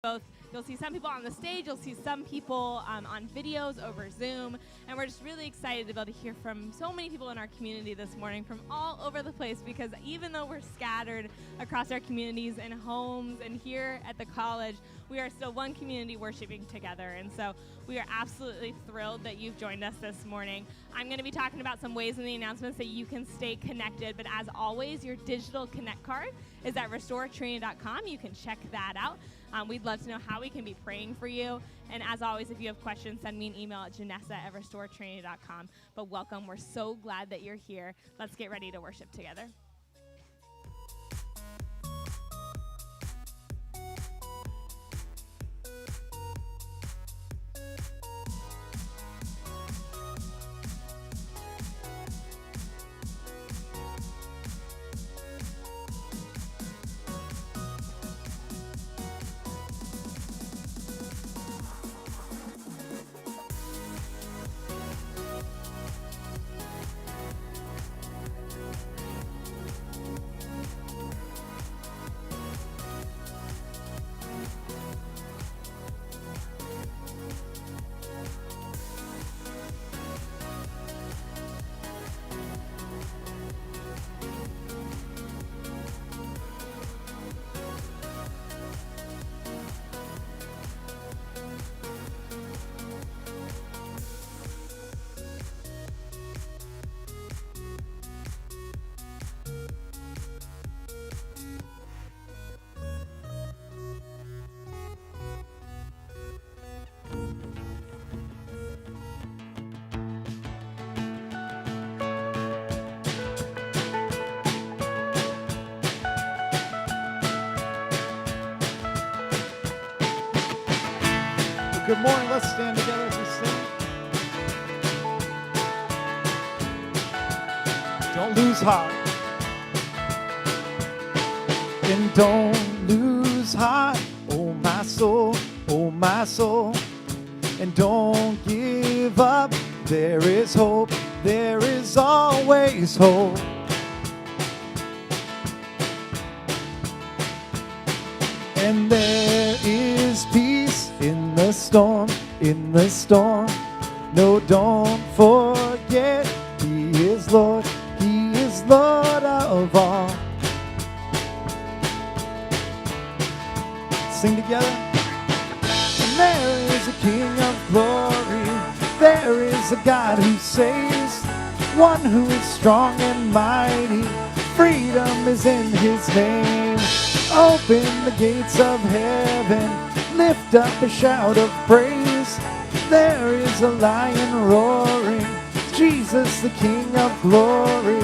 both. You'll see some people on the stage, you'll see some people on videos over Zoom, and we're just really excited to be able to hear from so many people in our community this morning from all over the place, because even though we're scattered across our communities and homes and here at the college, we are still one community worshiping together. And so we are absolutely thrilled that you've joined us this morning. I'm going to be talking about some ways in the announcements that you can stay connected, but as always, your digital connect card is at restoretrinity.com. You can check that out. We'd love to know how we can be praying for you. And as always, if you have questions, send me an email at janessa@restoretrinity.com. But welcome. We're so glad that you're here. Let's get ready to worship together. Good morning. Let's stand together as we sing. Don't lose heart. And don't lose heart, oh my soul, oh my soul. And don't give up. There is hope. There is always hope. And there is peace in the storm, in the storm. No, don't forget, He is Lord of all. Sing together. And there is a King of glory, there is a God who saves, one who is strong and mighty, freedom is in His name. Open the gates of heaven, lift up a shout of praise. There is a lion roaring, Jesus the King of glory.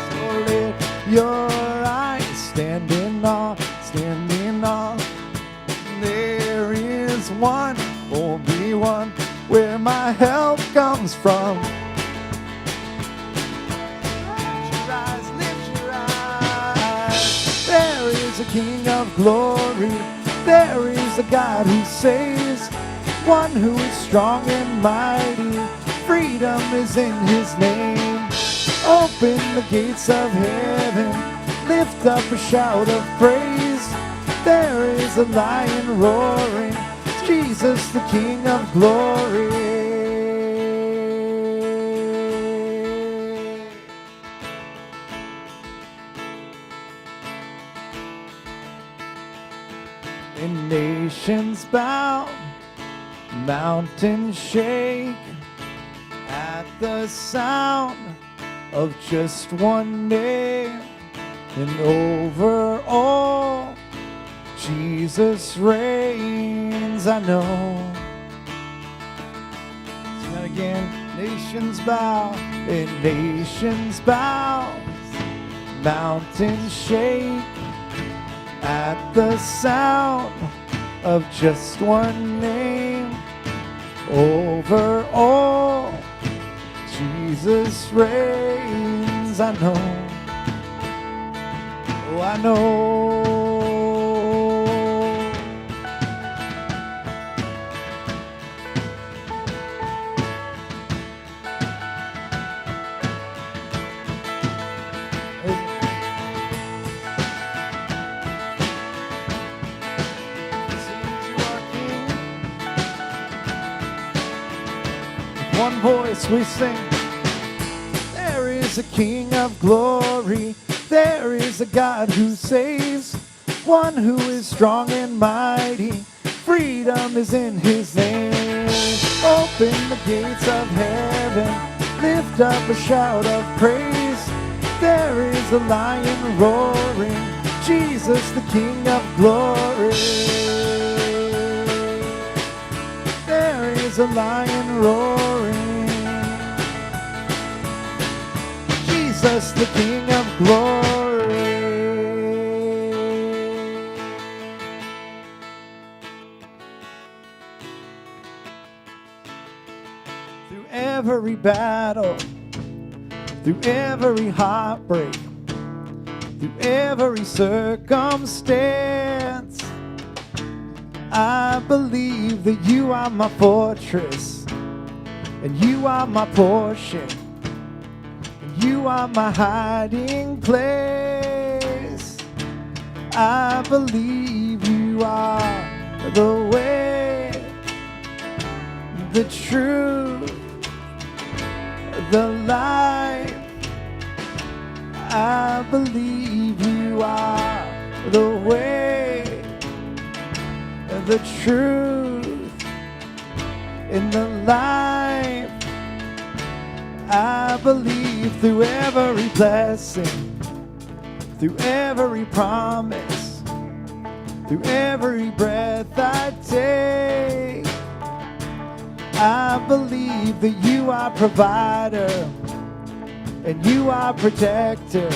So lift your eyes, stand in awe, stand in awe. There is one, only one, where my help comes from. There is a King of glory, there is a God who saves, one who is strong and mighty, freedom is in His name. Open the gates of heaven, lift up a shout of praise. There is a lion roaring, Jesus the King of glory. And nations bow, mountains shake at the sound of just one name. And over all, Jesus reigns, I know. Sing that again. Nations bow, and nations bow, mountains shake at the sound of just one name. Over all, Jesus reigns, I know. Oh, I know. one voice we sing. There is a King of glory. There is a God who saves, one who is strong and mighty. Freedom is in his name. Open the gates of heaven, lift up a shout of praise. There is a lion roaring, Jesus the King of glory. There is a lion roaring, Jesus the King of glory. Through every battle, through every heartbreak, through every circumstance, I believe that you are my fortress, and you are my portion, and you are my hiding place. I believe you are the way, the truth, the life. I believe you are the way, the truth, and the life. I believe through every blessing, through every promise, through every breath I take. I believe that you are provider, and you are protector,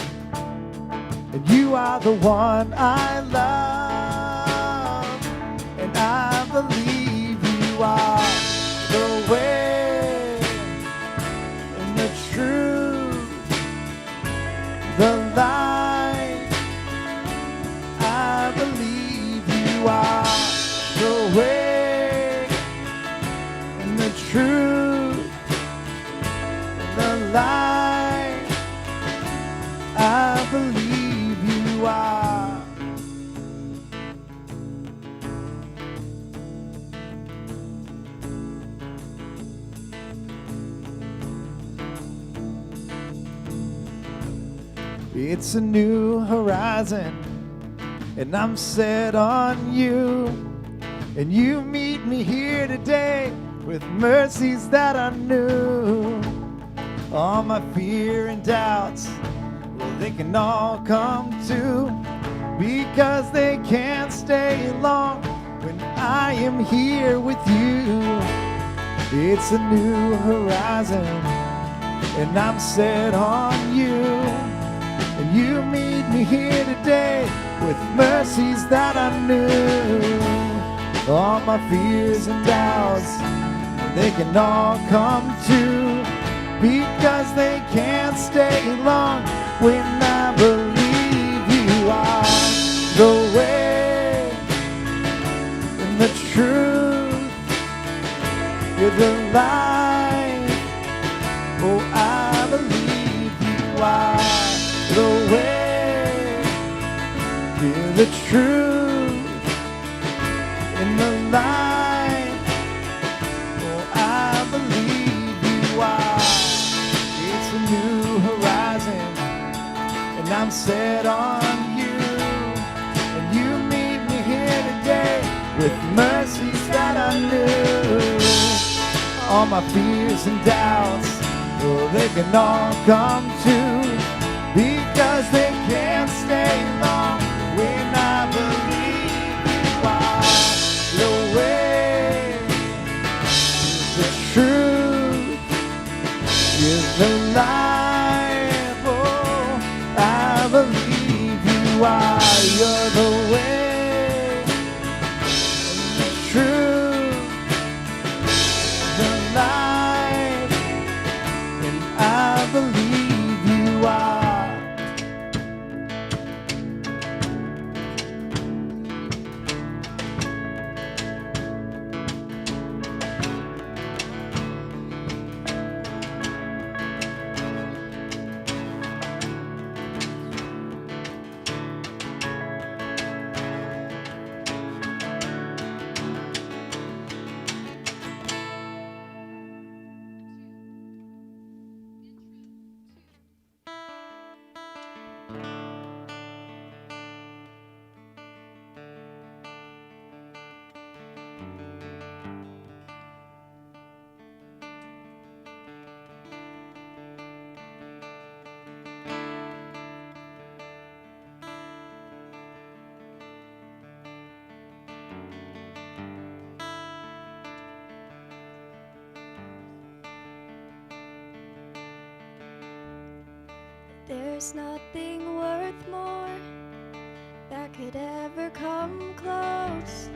and you are the one I love. And I believe you are the way, and the truth, the light. I believe you are the way, and the truth, the light. I believe you are. It's a new horizon, and I'm set on you. And you meet me here today with mercies that are new. All my fear and doubts, well, they can all come to, because they can't stay long when I am here with you. It's a new horizon, and I'm set on you. And you meet me here today with mercies that are new. All my fears and doubts, they can all come to, because they can't stay long when I believe you are the way, and the truth, you're the light. Oh, I believe you are the way, you're the truth, and the light. Oh, I believe you are. It's a new horizon, and I'm set on you. And you meet me here today with mercies that are new. All my fears and doubts, oh, they can all come to, because they can't stay long when I believe you are the way, the truth, you're the light. Oh, I believe you are. You're the way, the truth, the light, and I believe you are. There's nothing worth more that could ever come close.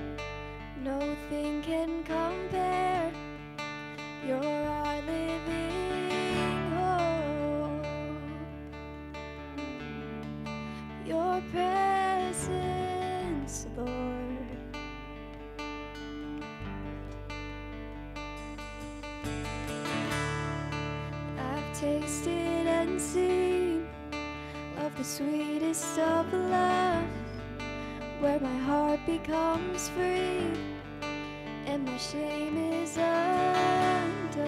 Nothing can compare. You're our living hope. Your presence, Lord. I've tasted and seen of the sweetest of love, where my heart becomes free and my shame is undone.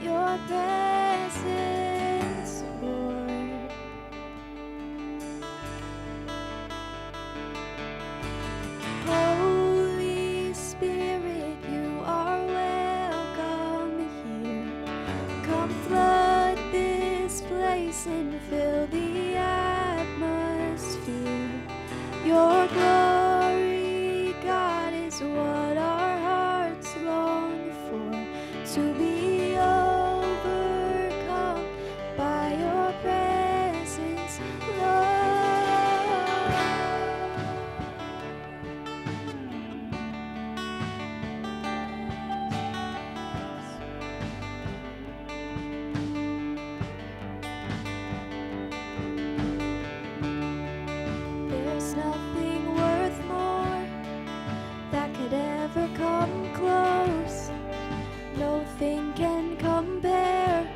Your presence, Lord. Holy Spirit, you are welcome here. Come flood this place and fill the atmosphere. Your glory, God, is what our hearts long for, to be overcome by your presence, Lord. There's nothing worth more that could ever come close. Nothing can compare.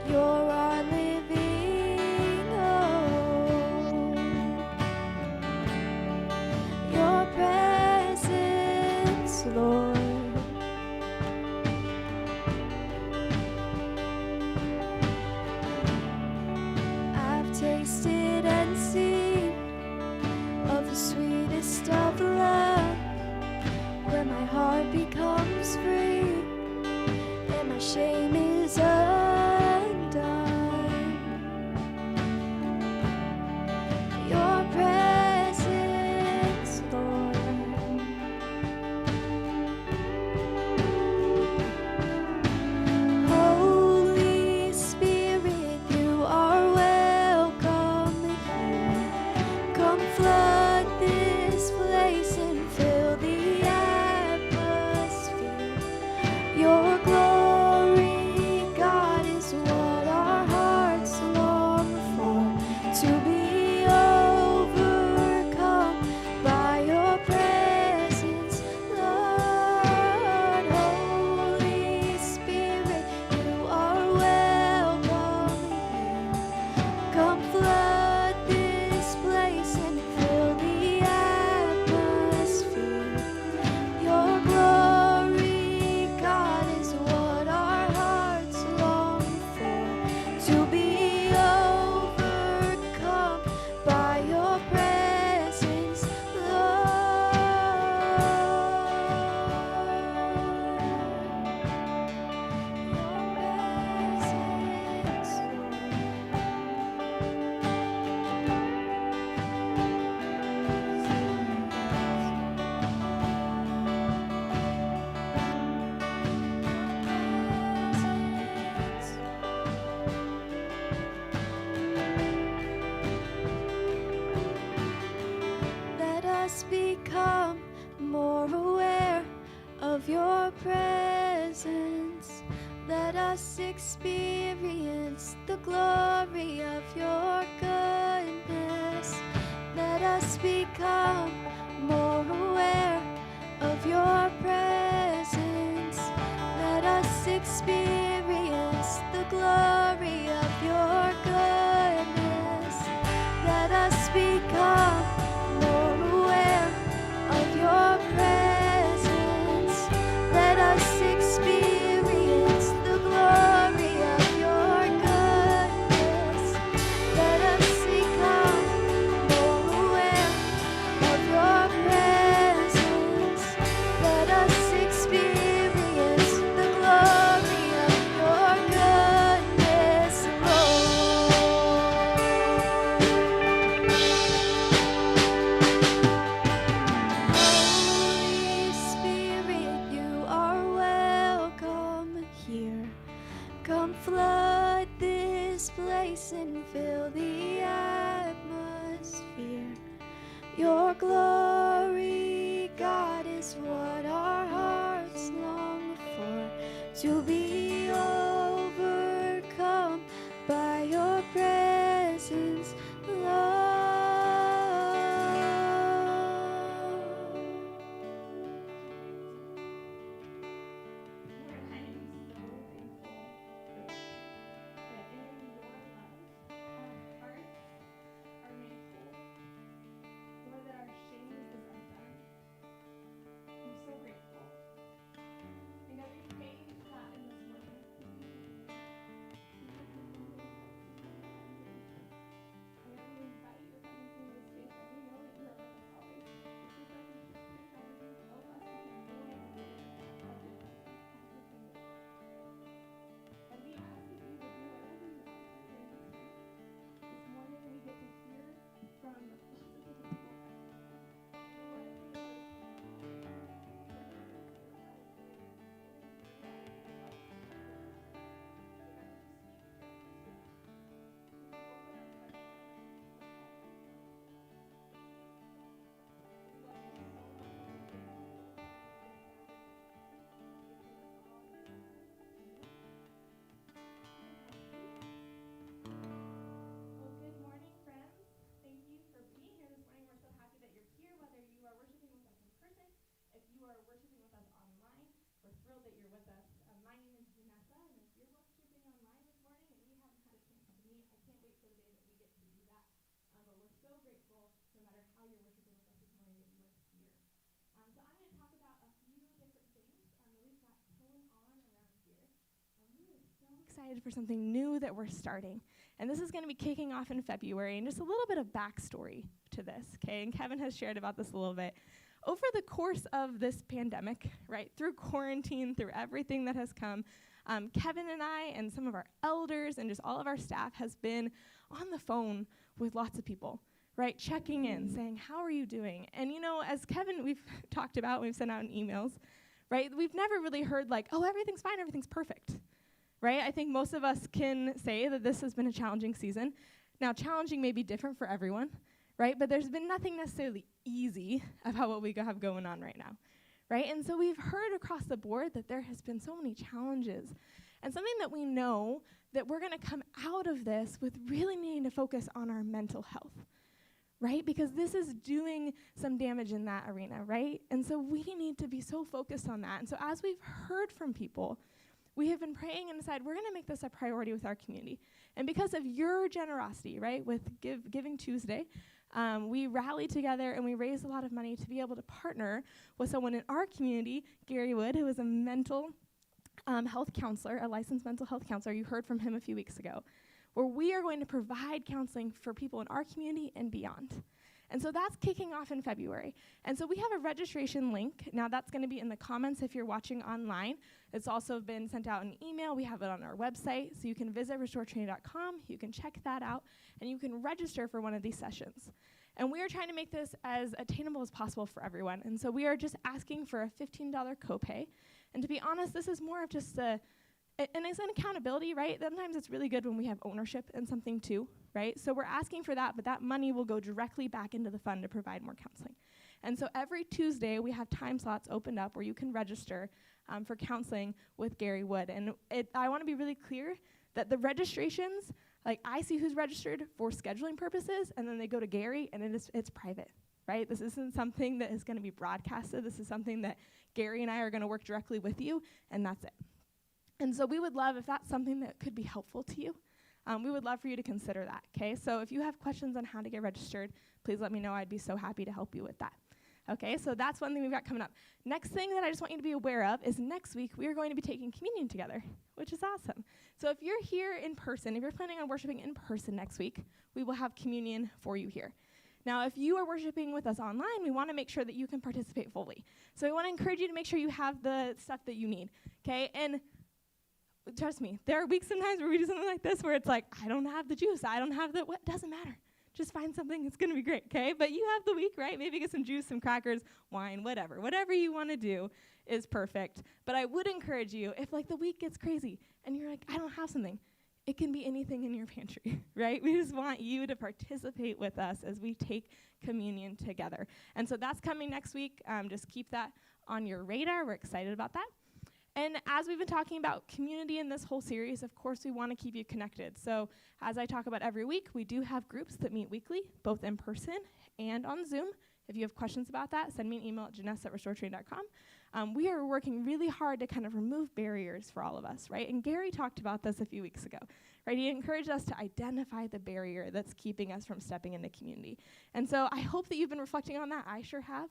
You're our living hope. Your presence, Lord. I've tasted and seen of the sweetest of love, where my heart becomes free and my shame is undone. Your presence, Lord. Holy Spirit, you are welcome here. Come flood this place and fill the atmosphere. Your glory, God, is what our hearts long for, to be overcome by your presence, Lord. Holy Spirit, you are welcome here. Come flood this place and fill the atmosphere. Your glory, God, is what our hearts long for, to be overcome by your presence, Lord. Let us become more aware of your presence. Let us experience the glory of your goodness. Let us become more aware of your presence. Let us experience the glory of your goodness. Let us become more aware of your presence. Let us experience the glory of your goodness. Let us become more aware of your presence. Let us experience the glory of your goodness, Lord. Your glory, God, is what our hearts long for, to be overcome by your presence, love. Excited for something new that we're starting. And this is going to be kicking off in February. And just a little bit of backstory to this, okay? And Kevin has shared about this a little bit. Over the course of this pandemic, right, through quarantine, through everything that has come, Kevin and I and some of our elders and just all of our staff has been on the phone with lots of people, right, checking in, saying, how are you doing? And, you know, as Kevin, we've talked about, we've sent out in emails, right, we've never really heard like, oh, everything's fine, everything's perfect. Right? I think most of us can say that this has been a challenging season. Now, challenging may be different for everyone, right? But there's been nothing necessarily easy about what we have going on right now, right? And so we've heard across the board that there has been so many challenges. And something that we know that we're going to come out of this with really needing to focus on our mental health, right? Because this is doing some damage in that arena, right? And so we need to be so focused on that. And so as we've heard from people, we have been praying and decided we're going to make this a priority with our community. And because of your generosity, right, with Giving Tuesday, we rallied together and we raised a lot of money to be able to partner with someone in our community, Gary Wood, who is a mental health counselor, a licensed mental health counselor. You heard from him a few weeks ago, where we are going to provide counseling for people in our community and beyond. And so that's kicking off in February. And so we have a registration link. Now that's going to be in the comments if you're watching online. It's also been sent out in email. We have it on our website. So you can visit restoretraining.com. You can check that out. And you can register for one of these sessions. And we are trying to make this as attainable as possible for everyone. And so we are just asking for a $15 copay. And to be honest, this is more of just and it's an accountability, right? Sometimes it's really good when we have ownership in something too, right? So we're asking for that, but that money will go directly back into the fund to provide more counseling. And so every Tuesday, we have time slots opened up where you can register for counseling with Gary Wood. And I want to be really clear that the registrations, like I see who's registered for scheduling purposes, and then they go to Gary, and it's private, right? This isn't something that is going to be broadcasted. This is something that Gary and I are going to work directly with you, and that's it. And so we would love, if that's something that could be helpful to you, we would love for you to consider that, okay? So if you have questions on how to get registered, please let me know. I'd be so happy to help you with that. Okay, so that's one thing we've got coming up. Next thing that I just want you to be aware of is next week we are going to be taking communion together, which is awesome. So if you're here in person, if you're planning on worshiping in person next week, we will have communion for you here. Now, if you are worshiping with us online, we want to make sure that you can participate fully. So we want to encourage you to make sure you have the stuff that you need, okay? And trust me, there are weeks sometimes where we do something like this where it's like, I don't have the juice, I don't have the, what, doesn't matter. Just find something, it's going to be great, okay? But you have the week, right? Maybe get some juice, some crackers, wine, whatever. Whatever you want to do is perfect. But I would encourage you, if like the week gets crazy and you're like, I don't have something, It can be anything in your pantry, right? We just want you to participate with us as we take communion together. And so that's coming next week. Just keep that on your radar. We're excited about that. And as we've been talking about community in this whole series, of course, we want to keep you connected. So as I talk about every week, we do have groups that meet weekly, both in person and on Zoom. If you have questions about that, send me an email at janessa@restoretrain.com. We are working really hard to kind of remove barriers for all of us, right? And Gary talked about this a few weeks ago, right? He encouraged us to identify the barrier that's keeping us from stepping into community. And so I hope that you've been reflecting on that. I sure have.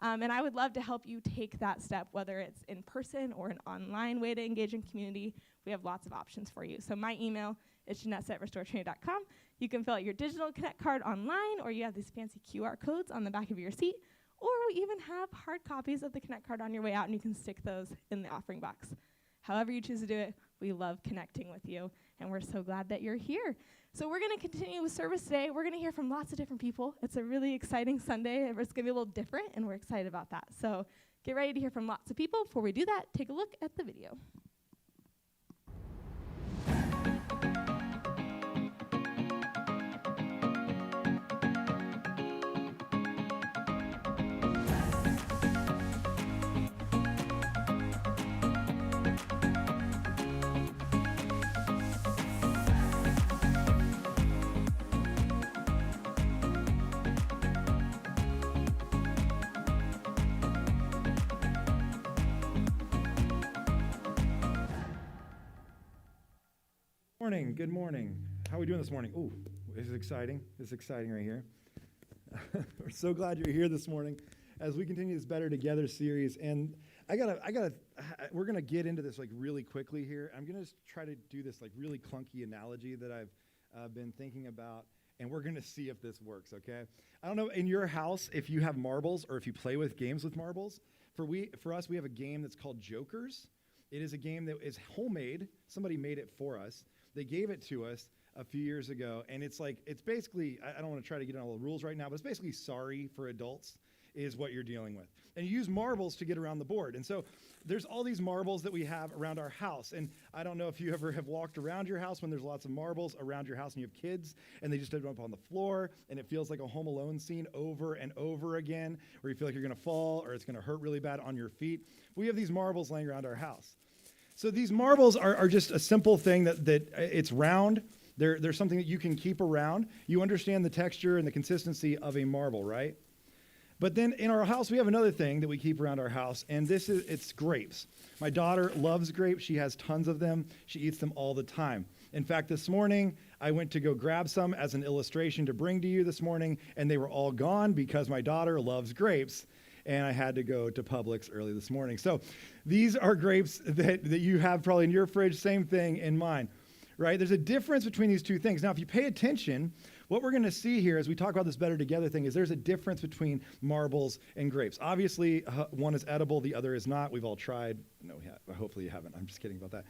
And I would love to help you take that step, whether it's in person or an online way to engage in community. We have lots of options for you. So my email is janessa@restoretrain.com. You can fill out your digital Connect card online, or you have these fancy QR codes on the back of your seat, or we even have hard copies of the Connect card on your way out, and you can stick those in the offering box. However you choose to do it, we love connecting with you, and we're so glad that you're here. So we're going to continue with service today. We're going to hear from lots of different people. It's a really exciting Sunday. It's going to be a little different, and we're excited about that. So get ready to hear from lots of people. Before we do that, take a look at the video. Morning. Good morning. How are we doing this morning? Ooh, this is exciting. This is exciting right here. We're so glad you're here this morning as we continue this Better Together series. And we're gonna get into this like really quickly here. I'm gonna try to do this like really clunky analogy that I've been thinking about, and we're gonna see if this works. Okay? I don't know in your house if you have marbles or if you play with games with marbles. For us, we have a game that's called Jokers. It is a game that is homemade. Somebody made it for us. They gave it to us a few years ago, and it's basically, I don't want to try to get into all the rules right now, but it's basically sorry for adults is what you're dealing with. And you use marbles to get around the board. And so there's all these marbles that we have around our house. And I don't know if you ever have walked around your house when there's lots of marbles around your house and you have kids, and they just end up on the floor, and it feels like a Home Alone scene over and over again, where you feel like you're going to fall or it's going to hurt really bad on your feet. We have these marbles laying around our house. So these marbles are just a simple thing that it's round. They're something that you can keep around. You understand the texture and the consistency of a marble, right? But then in our house, we have another thing that we keep around our house, and it's grapes. My daughter loves grapes. She has tons of them. She eats them all the time. In fact, this morning, I went to go grab some as an illustration to bring to you this morning, and they were all gone because my daughter loves grapes. And I had to go to Publix early this morning. So these are grapes that you have probably in your fridge, same thing in mine, right? There's a difference between these two things. Now, if you pay attention, what we're going to see here as we talk about this Better Together thing is there's a difference between marbles and grapes. Obviously, one is edible, the other is not. We've all tried. No, hopefully you haven't. I'm just kidding about that.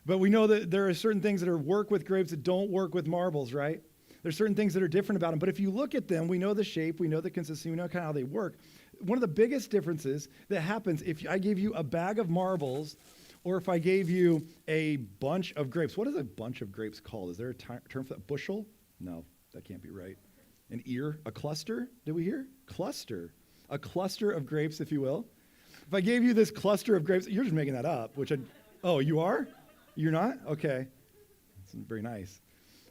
But we know that there are certain things that work with grapes that don't work with marbles, right? There's certain things that are different about them. But if you look at them, we know the shape, we know the consistency, we know kind of how they work. One of the biggest differences that happens if I gave you a bag of marbles or if I gave you a bunch of grapes. What is a bunch of grapes called? Is there a term for that? Bushel? No, that can't be right. An ear? A cluster? Did we hear? Cluster. A cluster of grapes, if you will. If I gave you this cluster of grapes, you're just making that up, oh, you are? You're not? Okay. That's very nice.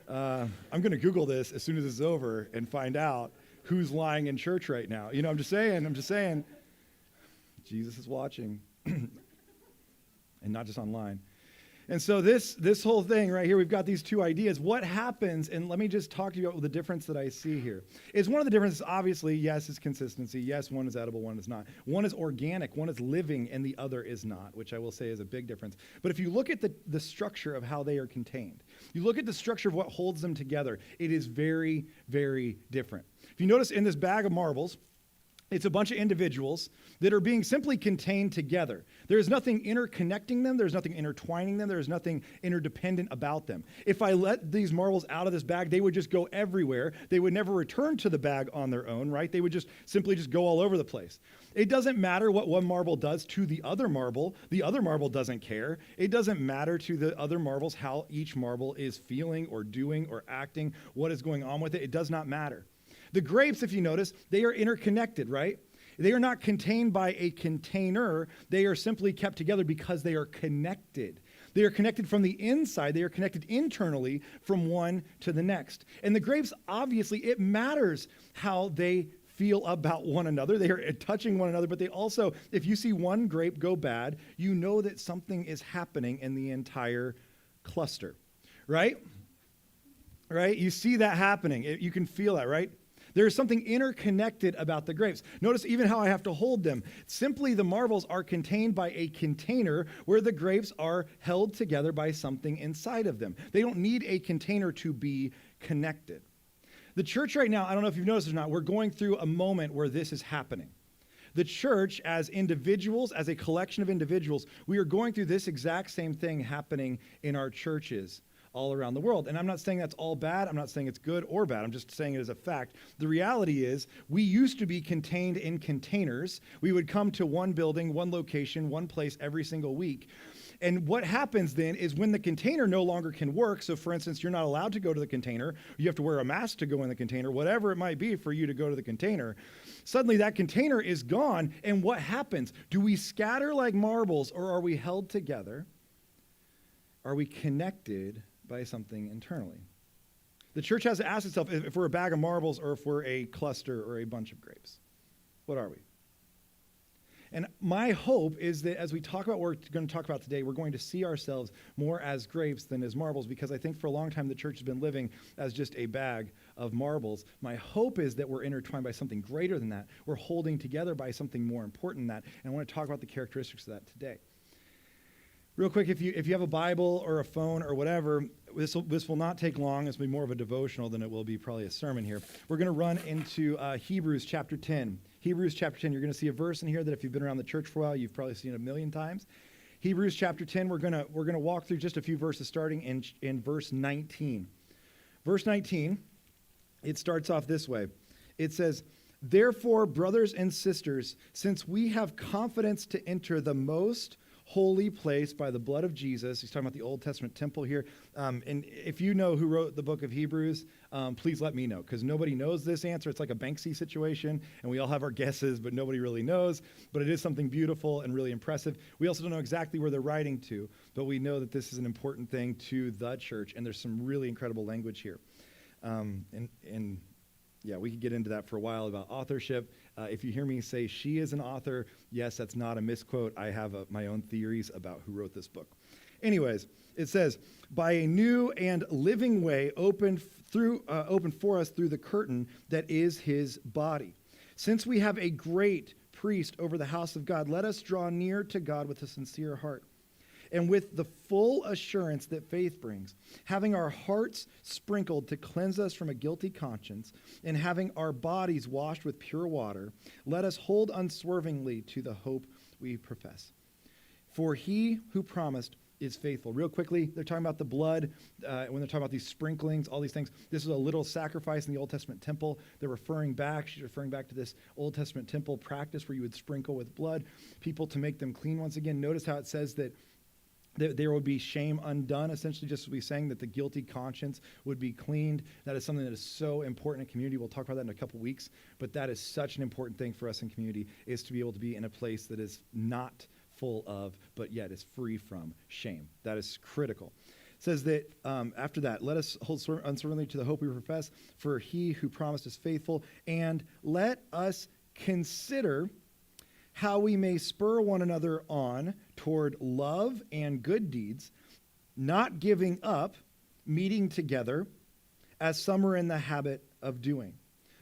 I'm going to Google this as soon as this is over and find out who's lying in church right now. I'm just saying. Jesus is watching. And not just online. And so this whole thing right here, we've got these two ideas. What happens, and let me just talk to you about the difference that I see here. Is one of the differences, obviously, yes, is consistency. Yes, one is edible, one is not. One is organic, one is living, and the other is not, which I will say is a big difference. But if you look at the structure of how they are contained, you look at the structure of what holds them together, it is very, very different. If you notice in this bag of marbles, It's a bunch of individuals that are being simply contained together. There's nothing interconnecting them. There's nothing intertwining them. There's nothing interdependent about them. If I let these marbles out of this bag, they would just go everywhere. They would never return to the bag on their own, right? They would just simply go all over the place. It doesn't matter what one marble does to the other marble. The other marble doesn't care. It doesn't matter to the other marbles how each marble is feeling or doing or acting, what is going on with it. It does not matter. The grapes, if you notice, they are interconnected, right? They are not contained by a container. They are simply kept together because they are connected. They are connected from the inside. They are connected internally from one to the next. And the grapes, obviously, it matters how they feel about one another. They are touching one another, but they also, if you see one grape go bad, you know that something is happening in the entire cluster, right? Right? You see that happening. You can feel that, right? There is something interconnected about the grapes. Notice even how I have to hold them. Simply the marbles are contained by a container where the grapes are held together by something inside of them. They don't need a container to be connected. The church right now, I don't know if you've noticed or not, we're going through a moment where this is happening. The church, as individuals, as a collection of individuals, we are going through this exact same thing happening in our churches all around the world. And I'm not saying that's all bad. I'm not saying it's good or bad. I'm just saying it as a fact. The reality is we used to be contained in containers. We would come to one building, one location, one place every single week. And what happens then is when the container no longer can work, so for instance, you're not allowed to go to the container, you have to wear a mask to go in the container, whatever it might be for you to go to the container, suddenly that container is gone, and what happens? Do we scatter like marbles, or are we held together? Are we connected by something internally? The church has to ask itself if we're a bag of marbles or if we're a cluster or a bunch of grapes. What are we? And my hope is that as we talk about what we're going to talk about today, we're going to see ourselves more as grapes than as marbles, because I think for a long time the church has been living as just a bag of marbles. My hope is that we're intertwined by something greater than that. We're holding together by something more important than that. And I want to talk about the characteristics of that today. Real quick, if you have a Bible or a phone or whatever, this will not take long. This will be more of a devotional than it will be probably a sermon here. We're going to run into Hebrews chapter 10. Hebrews chapter 10, you're going to see a verse in here that if you've been around the church for a while, you've probably seen it a million times. Hebrews chapter 10, we're going to walk through just a few verses starting in verse 19. Verse 19, it starts off this way. It says, "Therefore, brothers and sisters, since we have confidence to enter the most holy place by the blood of Jesus." He's talking about the Old Testament temple here. And if you know who wrote the book of Hebrews, please let me know, because nobody knows this answer. It's like a Banksy situation, and we all have our guesses, but nobody really knows. But it is something beautiful and really impressive. We also don't know exactly where they're writing to, but we know that this is an important thing to the church, and there's some really incredible language here. Yeah, we could get into that for a while about authorship. If you hear me say she is an author, yes, that's not a misquote. I have my own theories about who wrote this book. Anyways, it says, "By a new and living way opened for us through the curtain that is his body. Since we have a great priest over the house of God, let us draw near to God with a sincere heart, and with the full assurance that faith brings, having our hearts sprinkled to cleanse us from a guilty conscience, and having our bodies washed with pure water, let us hold unswervingly to the hope we profess. For he who promised is faithful." Real quickly, they're talking about the blood. When they're talking about these sprinklings, all these things, this is a little sacrifice in the Old Testament temple. She's referring back to this Old Testament temple practice where you would sprinkle with blood people to make them clean once again. Notice how it says that there would be shame undone, essentially, just as we sang, that the guilty conscience would be cleaned. That is something that is so important in community. We'll talk about that in a couple weeks, but that is such an important thing for us in community, is to be able to be in a place that is not full of, but yet is free from shame. That is critical. It says that after that, let us hold unswervingly to the hope we profess, for he who promised is faithful, and let us consider how we may spur one another on toward love and good deeds, not giving up meeting together, as some are in the habit of doing,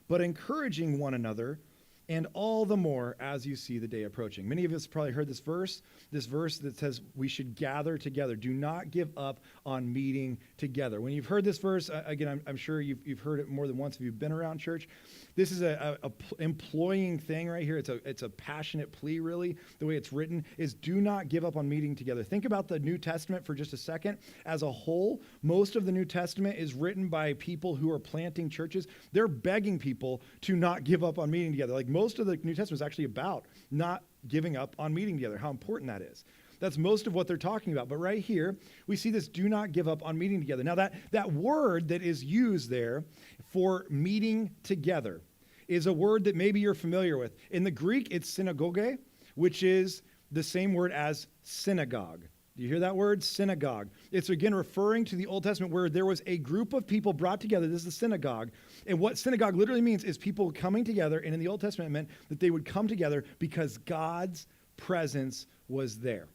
but encouraging one another, and all the more as you see the day approaching. Many of us probably heard this verse that says we should gather together. Do not give up on meeting together. When you've heard this verse, again, I'm sure you've heard it more than once if you've been around church. This is a employing thing right here. It's a passionate plea, really. The way it's written is do not give up on meeting together. Think about the New Testament for just a second. As a whole, most of the New Testament is written by people who are planting churches. They're begging people to not give up on meeting together. Like most of the New Testament is actually about not giving up on meeting together, how important that is. That's most of what they're talking about. But right here, we see this do not give up on meeting together. Now, that word that is used there for meeting together is a word that maybe you're familiar with. In the Greek, it's synagoge, which is the same word as synagogue. Do you hear that word? Synagogue. It's again referring to the Old Testament where there was a group of people brought together. This is the synagogue. And what synagogue literally means is people coming together. And in the Old Testament, it meant that they would come together because God's presence was there.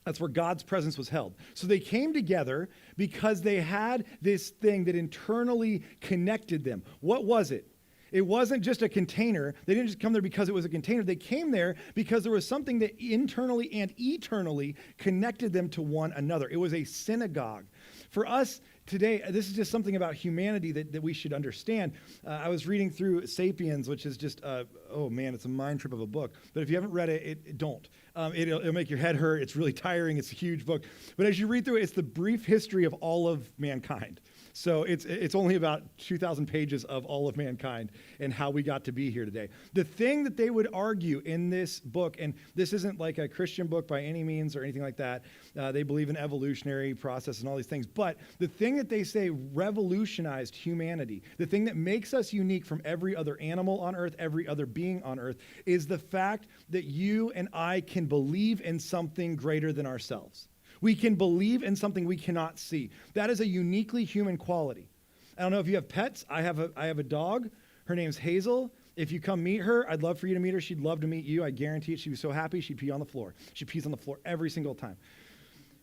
That's where God's presence was held. So they came together because they had this thing that internally connected them. What was it? It wasn't just a container. They didn't just come there because it was a container. They came there because there was something that internally and eternally connected them to one another. It was a synagogue. For us today, this is just something about humanity that we should understand. I was reading through Sapiens, which is just, it's a mind trip of a book. But if you haven't read it don't. It'll make your head hurt. It's really tiring. It's a huge book. But as you read through it, it's the brief history of all of mankind. So it's only about 2,000 pages of all of mankind and how we got to be here today. The thing that they would argue in this book, and this isn't like a Christian book by any means or anything like that. They believe in evolutionary process and all these things. But the thing that they say revolutionized humanity, the thing that makes us unique from every other animal on earth, every other being on earth, is the fact that you and I can believe in something greater than ourselves. We can believe in something we cannot see. That is a uniquely human quality. I don't know if you have pets. I have a dog. Her name's Hazel. If you come meet her, I'd love for you to meet her. She'd love to meet you. I guarantee it. She'd be so happy she'd pee on the floor. She pees on the floor every single time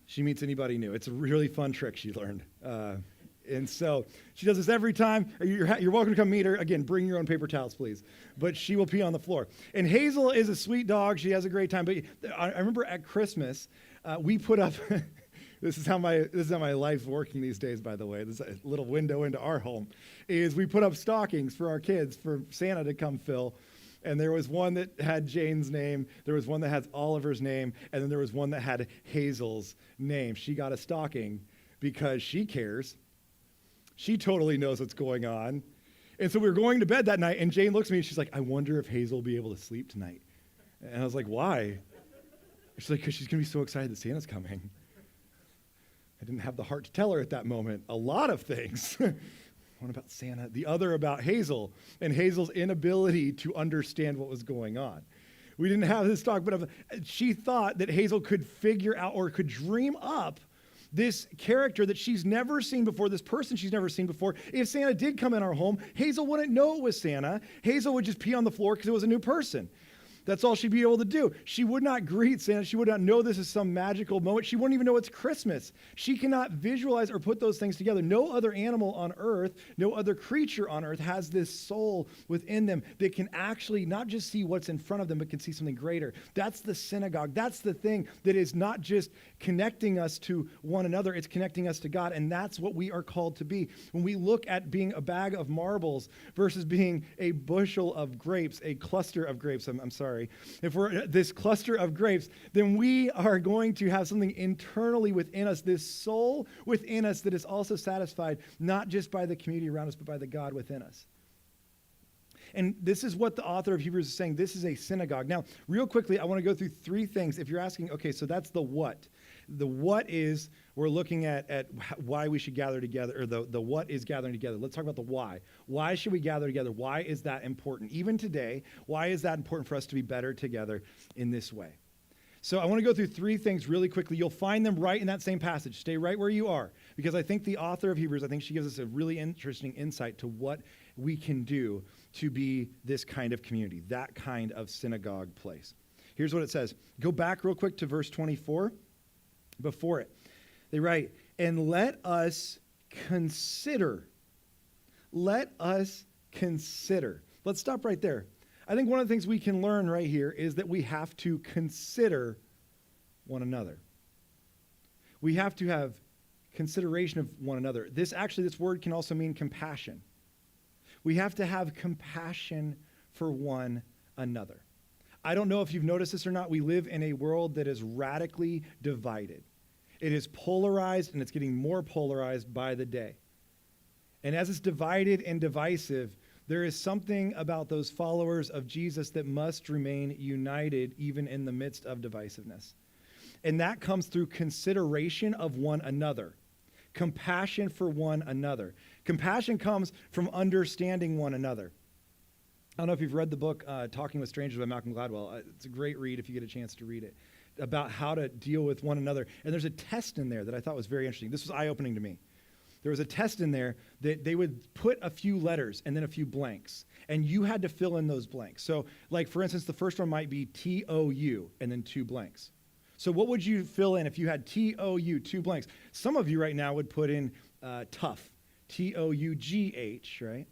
she meets anybody new. It's a really fun trick she learned. And so she does this every time. You're welcome to come meet her. Again, bring your own paper towels, please. But she will pee on the floor. And Hazel is a sweet dog. She has a great time. But I remember at Christmas, we put up, this is how my life's working these days, by the way. This is a little window into our home, is we put up stockings for our kids for Santa to come fill. And there was one that had Jane's name, there was one that had Oliver's name, and then there was one that had Hazel's name. She got a stocking because she cares. She totally knows what's going on. And so we were going to bed that night, and Jane looks at me, and she's like, I wonder if Hazel will be able to sleep tonight. And I was like, why? She's like, because she's going to be so excited that Santa's coming. I didn't have the heart to tell her at that moment a lot of things. One about Santa, the other about Hazel, and Hazel's inability to understand what was going on. We didn't have this talk, but she thought that Hazel could figure out or could dream up this character that she's never seen before, this person she's never seen before. If Santa did come in our home, Hazel wouldn't know it was Santa. Hazel would just pee on the floor because it was a new person. That's all she'd be able to do. She would not greet Santa. She would not know this is some magical moment. She wouldn't even know it's Christmas. She cannot visualize or put those things together. No other animal on earth, no other creature on earth has this soul within them that can actually not just see what's in front of them, but can see something greater. That's the synagogue. That's the thing that is not just connecting us to one another. It's connecting us to God, and that's what we are called to be. When we look at being a bag of marbles versus being a bushel of grapes, a cluster of grapes, I'm sorry, if we're this cluster of grapes, then we are going to have something internally within us, this soul within us that is also satisfied, not just by the community around us, but by the God within us. And this is what the author of Hebrews is saying. This is a synagogue. Now, real quickly, I want to go through three things. If you're asking, okay, so that's the what. The what is, we're looking at why we should gather together, or the what is gathering together. Let's talk about the why. Why should we gather together? Why is that important? Even today, why is that important for us to be better together in this way? So I want to go through three things really quickly. You'll find them right in that same passage. Stay right where you are, because I think the author of Hebrews, I think she gives us a really interesting insight to what we can do to be this kind of community, that kind of synagogue place. Here's what it says. Go back real quick to verse 24. Before it, they write, and let us consider. Let us consider. Let's stop right there. I think one of the things we can learn right here is that we have to consider one another. We have to have consideration of one another. This word can also mean compassion. We have to have compassion for one another. I don't know if you've noticed this or not. We live in a world that is radically divided. It is polarized, and it's getting more polarized by the day. And as it's divided and divisive, there is something about those followers of Jesus that must remain united even in the midst of divisiveness. And that comes through consideration of one another, compassion for one another. Compassion comes from understanding one another. I don't know if you've read the book Talking with Strangers by Malcolm Gladwell. It's a great read if you get a chance to read it, about how to deal with one another. And there's a test in there that I thought was very interesting. This was eye-opening to me. There was a test in there that they would put a few letters and then a few blanks, and you had to fill in those blanks. So, like, for instance, the first one might be T-O-U and then 2 blanks. So what would you fill in if you had T-O-U, 2 blanks? Some of you right now would put in tough, T-O-U-G-H, right?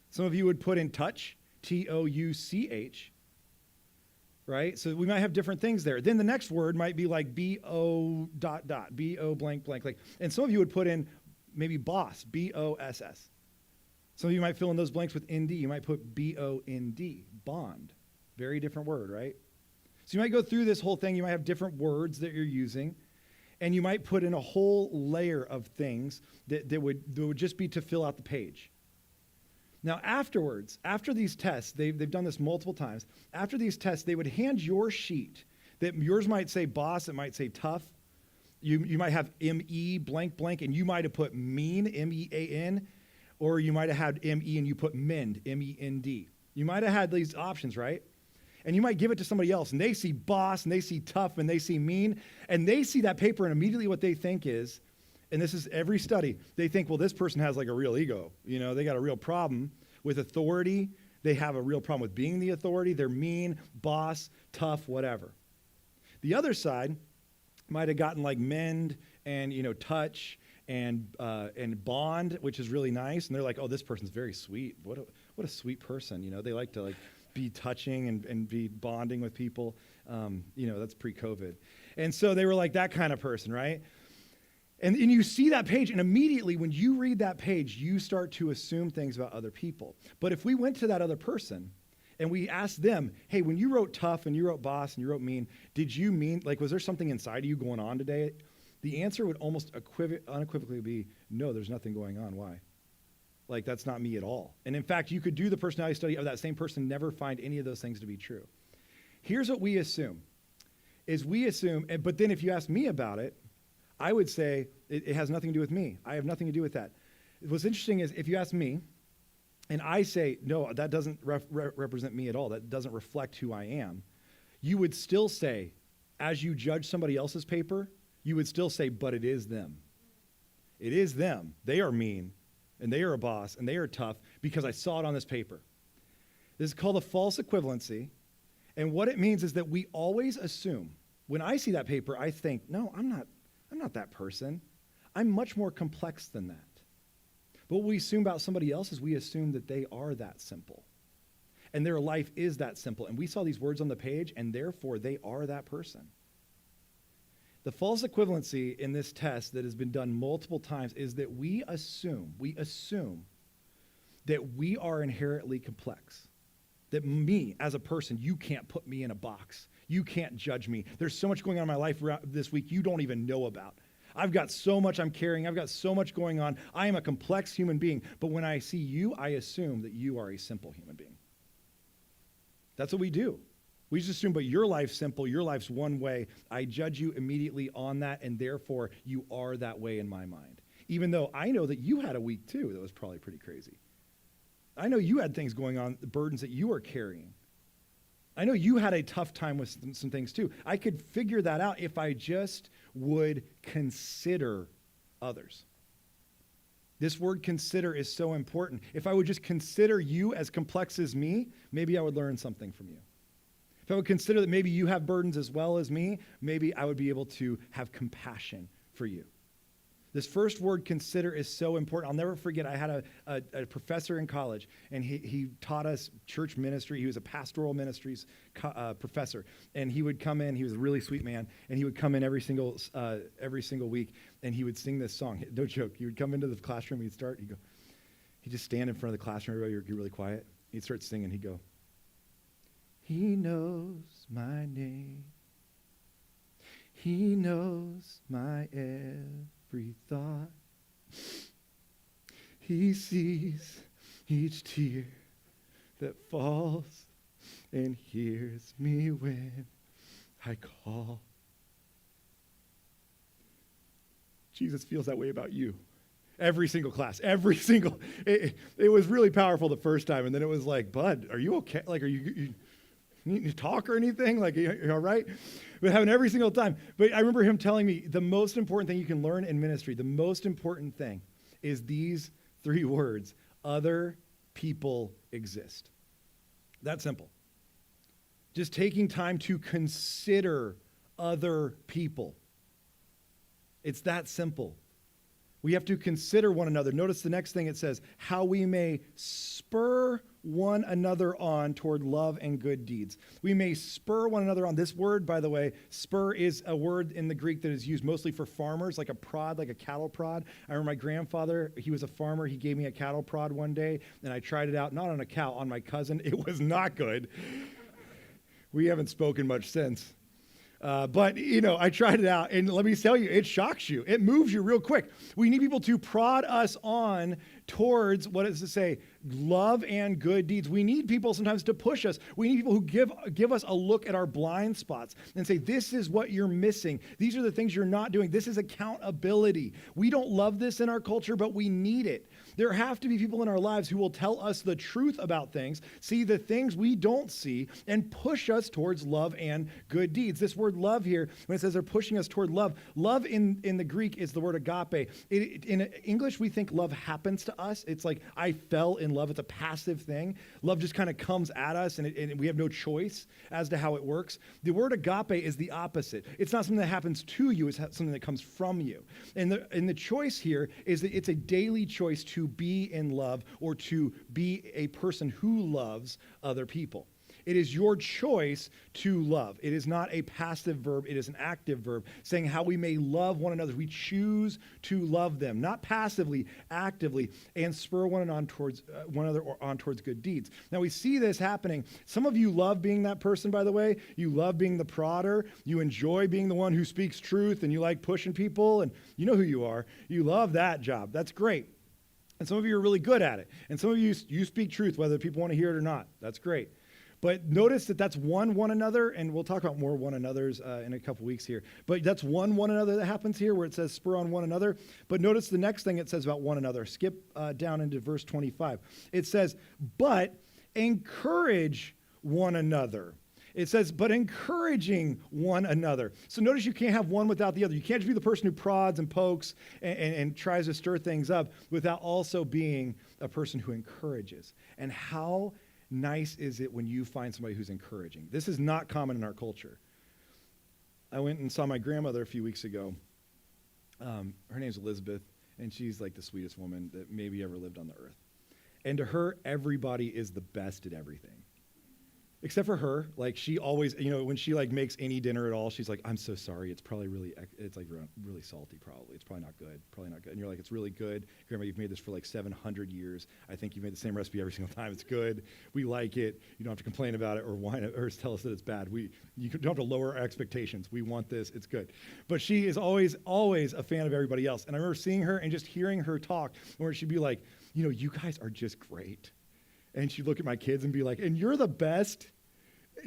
Some of you would put in touch, T-O-U-C-H, right? So we might have different things there. Then the next word might be like B-O ... B-O blank blank. And some of you would put in maybe boss, B-O-S-S. Some of you might fill in those blanks with N-D. You might put B-O-N-D, bond. Very different word, right? So you might go through this whole thing. You might have different words that you're using, and you might put in a whole layer of things that would just be to fill out the page. Now afterwards, after these tests, they've done this multiple times. After these tests, they would hand your sheet that yours might say boss, it might say tough. You might have M-E blank blank, and you might have put mean, M-E-A-N, or you might have had M-E and you put mend, M-E-N-D. You might have had these options, right? And you might give it to somebody else, and they see boss, and they see tough, and they see mean, and they see that paper, and immediately what they think is, and this is every study, they think, well, this person has like a real ego. You know, they got a real problem with authority. They have a real problem with being the authority. They're mean, boss, tough, whatever. The other side might have gotten like mend and, touch and bond, which is really nice. And they're like, oh, this person's very sweet. What a sweet person. They like to be touching and be bonding with people. That's pre-COVID. And so they were like that kind of person, right? And you see that page, and immediately when you read that page, you start to assume things about other people. But if we went to that other person and we asked them, hey, when you wrote tough and you wrote boss and you wrote mean, did you mean, was there something inside of you going on today? The answer would almost unequivocally be, no, there's nothing going on. Why? That's not me at all. And in fact, you could do the personality study of that same person, never find any of those things to be true. Here's what we assume, but then if you ask me about it, I would say it has nothing to do with me. I have nothing to do with that. What's interesting is if you ask me, and I say, no, that doesn't represent me at all. That doesn't reflect who I am. You would still say, as you judge somebody else's paper, you would still say, but it is them. It is them. They are mean, and they are a boss, and they are tough because I saw it on this paper. This is called a false equivalency. And what it means is that we always assume, when I see that paper, I think, no, I'm not that person. I'm much more complex than that. But what we assume about somebody else is we assume that they are that simple. And their life is that simple. And we saw these words on the page, and therefore they are that person. The false equivalency in this test that has been done multiple times is that we assume that we are inherently complex. That me, as a person, you can't put me in a box. You can't judge me. There's so much going on in my life this week you don't even know about. I've got so much I'm carrying. I've got so much going on. I am a complex human being. But when I see you, I assume that you are a simple human being. That's what we do. We just assume, but your life's simple. Your life's one way. I judge you immediately on that, and therefore you are that way in my mind. Even though I know that you had a week too that was probably pretty crazy. I know you had things going on, the burdens that you are carrying. I know you had a tough time with some things too. I could figure that out if I just would consider others. This word consider is so important. If I would just consider you as complex as me, maybe I would learn something from you. If I would consider that maybe you have burdens as well as me, maybe I would be able to have compassion for you. This first word, consider, is so important. I'll never forget, I had a professor in college, and he taught us church ministry. He was a pastoral ministries professor, and he would come in. He was a really sweet man, and he would come in every single week, and he would sing this song. No joke. He would come into the classroom. He'd just stand in front of the classroom. Everybody would get really quiet. He'd start singing. He'd go, "He knows my name. He knows my every thought. He sees each tear that falls and hears me when I call." Jesus feels that way about you. Every single class, it was really powerful the first time, and then it was like, "Bud, are you okay? Like, are you need to talk or anything? Like, you all right?" But having every single time. But I remember him telling me the most important thing you can learn in ministry, the most important thing is these 3 words: other people exist. That simple. Just taking time to consider other people. It's that simple. We have to consider one another. Notice the next thing it says, how we may spur one another on toward love and good deeds. We may spur one another on. This word, by the way, spur, is a word in the Greek that is used mostly for farmers, like a prod, like a cattle prod. I remember my grandfather, he was a farmer. He gave me a cattle prod one day, and I tried it out, not on a cow, on my cousin. It was not good. We haven't spoken much since. But, I tried it out, and let me tell you, it shocks you. It moves you real quick. We need people to prod us on towards, what does it say, love and good deeds. We need people sometimes to push us. We need people who give us a look at our blind spots and say, this is what you're missing. These are the things you're not doing. This is accountability. We don't love this in our culture, but we need it. There have to be people in our lives who will tell us the truth about things, see the things we don't see, and push us towards love and good deeds. This word love here, when it says they're pushing us toward love in the Greek is the word agape. In English, we think love happens to us. It's like, I fell in love. It's a passive thing. Love just kind of comes at us, and we have no choice as to how it works. The word agape is the opposite. It's not something that happens to you. It's something that comes from you. And the choice here is that it's a daily choice to be in love or to be a person who loves other people. It is your choice to love. It is not a passive verb. It is an active verb, saying how we may love one another. We choose to love them, not passively, actively, and spur one another on towards good deeds. Now, we see this happening. Some of you love being that person, by the way. You love being the prodder. You enjoy being the one who speaks truth, and you like pushing people, and you know who you are. You love that job. That's great. And some of you are really good at it. And some of you speak truth, whether people want to hear it or not. That's great. But notice that that's one another, and we'll talk about more one another's in a couple weeks here. But that's one another that happens here where it says spur on one another. But notice the next thing it says about one another. Skip down into verse 25. It says, but encourage one another. It says, but encouraging one another. So notice you can't have one without the other. You can't just be the person who prods and pokes and tries to stir things up without also being a person who encourages. And how nice is it when you find somebody who's encouraging? This is not common in our culture. I went and saw my grandmother a few weeks ago. Her name's Elizabeth, and she's like the sweetest woman that maybe ever lived on the earth. And to her, everybody is the best at everything. Except for her, like she always, when she like makes any dinner at all, she's like, "I'm so sorry. It's probably really salty. Probably it's probably not good. And you're like, "It's really good, Grandma. You've made this for like 700 years. I think you've made the same recipe every single time. It's good. We like it. You don't have to complain about it or whine or tell us that it's bad. You don't have to lower our expectations. We want this. It's good." But she is always a fan of everybody else. And I remember seeing her and just hearing her talk, where she'd be like, "You guys are just great." And she'd look at my kids and be like, "And you're the best."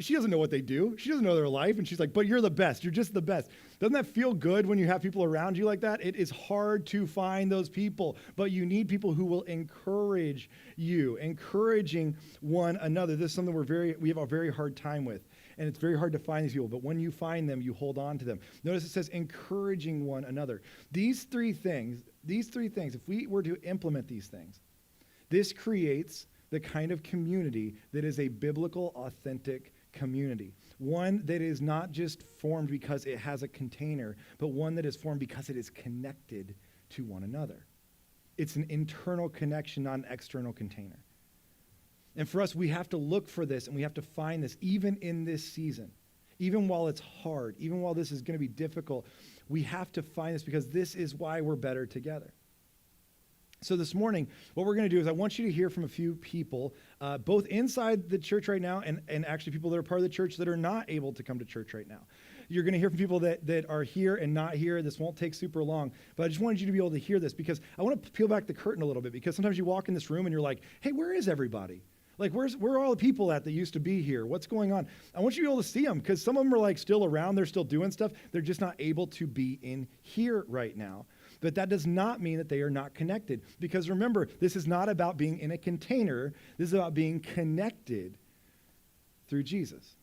She doesn't know what they do. She doesn't know their life. And she's like, "But you're the best. You're just the best." Doesn't that feel good when you have people around you like that? It is hard to find those people, but you need people who will encourage you, encouraging one another. This is something we have a very hard time with. And it's very hard to find these people, but when you find them, you hold on to them. Notice it says encouraging one another. These three things, if we were to implement these things, this creates the kind of community that is a biblical, authentic community. One that is not just formed because it has a container, but one that is formed because it is connected to one another. It's an internal connection, not an external container. And for us, we have to look for this and we have to find this even in this season. Even while it's hard, even while this is going to be difficult, we have to find this because this is why we're better together. So this morning, what we're going to do is I want you to hear from a few people, both inside the church right now and actually people that are part of the church that are not able to come to church right now. You're going to hear from people that are here and not here. This won't take super long, but I just wanted you to be able to hear this because I want to peel back the curtain a little bit because sometimes you walk in this room and you're like, hey, where is everybody? Like, where are all the people that used to be here? What's going on? I want you to be able to see them because some of them are like still around. They're still doing stuff. They're just not able to be in here right now. But that does not mean that they are not connected. Because remember, this is not about being in a container. This is about being connected through Jesus.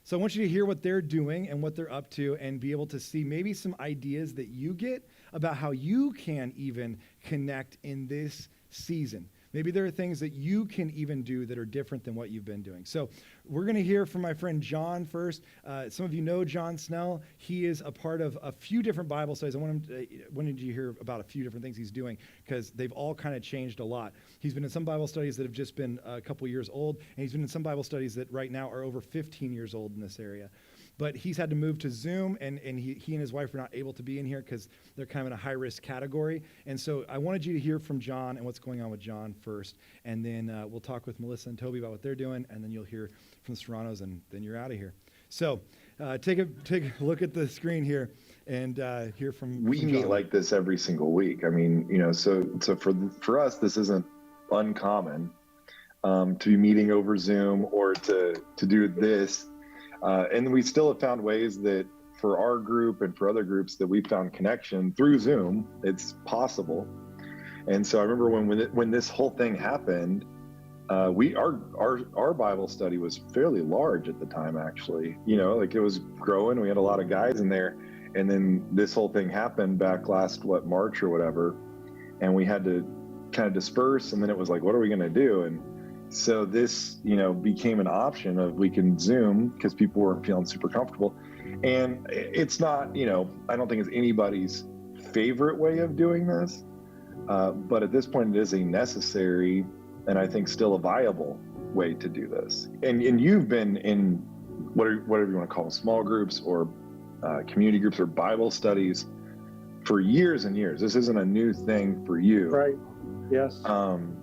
So I want you to hear what they're doing and what they're up to and be able to see maybe some ideas that you get about how you can even connect in this season. Maybe there are things that you can even do that are different than what you've been doing. So we're going to hear from my friend John first. Some of you know John Snell. He is a part of a few different Bible studies. I wanted you to hear about a few different things he's doing because they've all kind of changed a lot. He's been in some Bible studies that have just been a couple years old, and he's been in some Bible studies that right now are over 15 years old in this area. But he's had to move to Zoom, and he and his wife are not able to be in here because they're kind of in a high-risk category. And so I wanted you to hear from John and what's going on with John first, and then we'll talk with Melissa and Toby about what they're doing, and then you'll hear from the Serranos, and then you're out of here. So take a look at the screen here and hear from We from meet John. like this every single week. I mean, so for us, this isn't uncommon to be meeting over Zoom or to do this. And we still have found ways that for our group and for other groups that we found connection through Zoom, it's possible. And so I remember when this whole thing happened, our Bible study was fairly large at the time, actually. Like it was growing. We had a lot of guys in there. And then this whole thing happened back last, March or whatever. And we had to kind of disperse. And then it was like, what are we going to do? And so this, became an option of we can Zoom because people weren't feeling super comfortable. And it's not, I don't think it's anybody's favorite way of doing this. But at this point, it is a necessary and I think still a viable way to do this. And you've been in whatever you want to call them, small groups or community groups or Bible studies for years and years. This isn't a new thing for you. Right. Yes.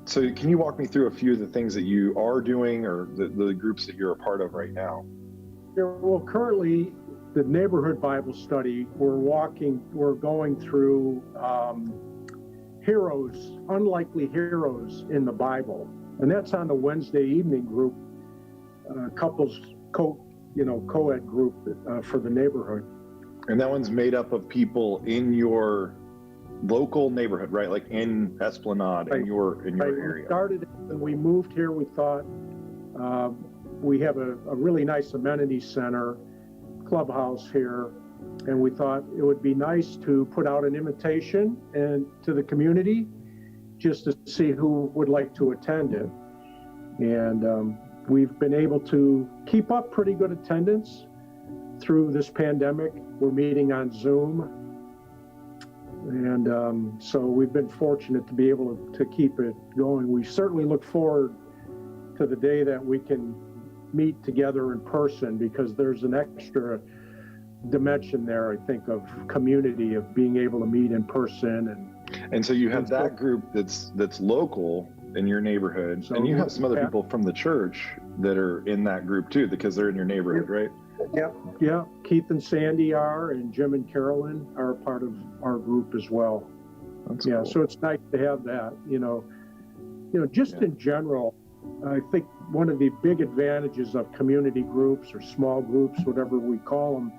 So can you walk me through a few of the things that you are doing or the groups that you're a part of right now? Yeah, well, currently, the neighborhood Bible study, we're going through heroes, unlikely heroes in the Bible. And that's on the Wednesday evening group, couples co-ed group for the neighborhood. And that one's made up of people in your local neighborhood, right? Like in Esplanade, right. in your area. We started when we moved here. We thought we have a really nice amenity center, clubhouse here, and we thought it would be nice to put out an invitation and to the community just to see who would like to attend it. And we've been able to keep up pretty good attendance through this pandemic. We're meeting on Zoom. And so we've been fortunate to be able to keep it going. We certainly look forward to the day that we can meet together in person because there's an extra dimension there, I think, of community, of being able to meet in person. And so you have that group that's local in your neighborhood, so, and you have some other people from the church that are in that group too, because they're in your neighborhood, right? Yeah. Keith and Sandy are, and Jim and Carolyn are a part of our group as well. That's cool. So it's nice to have that, in general. I think one of the big advantages of community groups or small groups, whatever we call them,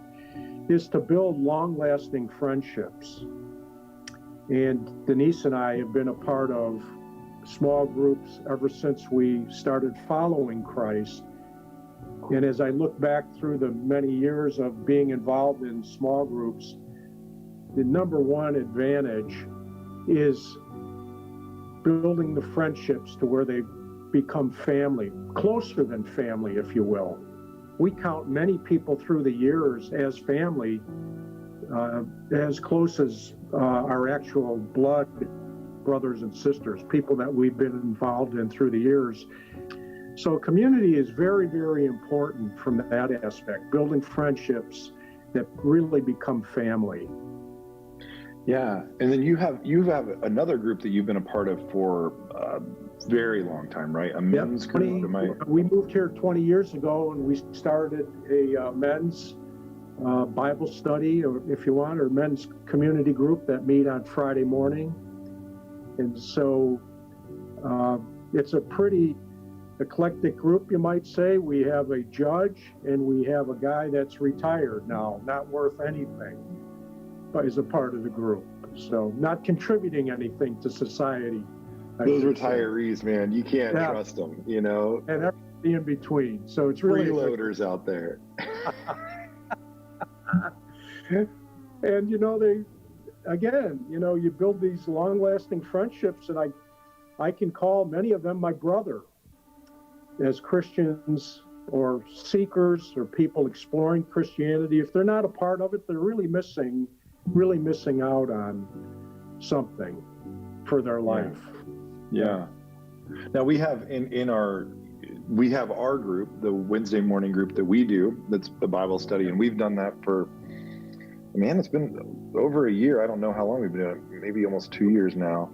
is to build long-lasting friendships. And Denise and I have been a part of small groups ever since we started following Christ. And as I look back through the many years of being involved in small groups, the number one advantage is building the friendships to where they become family, closer than family, if you will. We count many people through the years as family as close as our actual blood brothers and sisters, people that we've been involved in through the years. So community is very, very important from that aspect, building friendships that really become family. Yeah, and then you have another group that you've been a part of for a very long time, right? A men's group. We moved here 20 years ago, and we started a men's Bible study, or if you want, or men's community group that meet on Friday morning. And so it's a pretty eclectic group, you might say. We have a judge, and we have a guy that's retired now, not worth anything, but is a part of the group. So not contributing anything to society. Those retirees, man, you can't trust them, you know? And everything in between. So it's really freeloaders out there. And, you know, you build these long-lasting friendships, and I can call many of them my brother. As Christians or seekers or people exploring Christianity, if they're not a part of it, they're really missing out on something for their life. Yeah. Now we have we have our group, the Wednesday morning group that we do, that's the Bible study, and we've done that for, man, it's been over a year. I don't know how long we've been doing it, maybe almost 2 years now.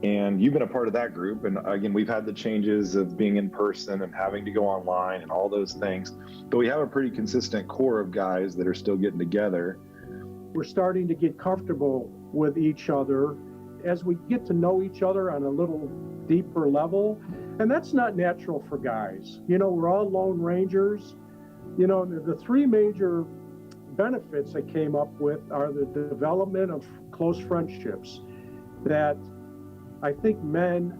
And you've been a part of that group. And again, we've had the changes of being in person and having to go online and all those things. But we have a pretty consistent core of guys that are still getting together. We're starting to get comfortable with each other as we get to know each other on a little deeper level. And that's not natural for guys. You know, we're all Lone Rangers. You know, the three major benefits I came up with are the development of close friendships that I think men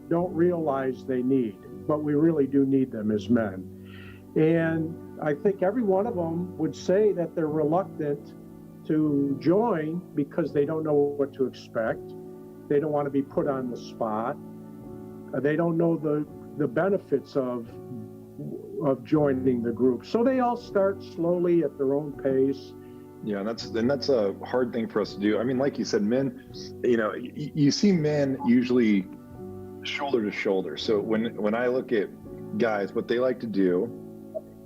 don't realize they need, but we really do need them as men. And I think every one of them would say that they're reluctant to join because they don't know what to expect. They don't want to be put on the spot. They don't know the benefits of joining the group. So they all start slowly at their own pace. Yeah, and that's a hard thing for us to do. I mean, like you said, men, you know, you see men usually shoulder to shoulder. So when I look at guys, what they like to do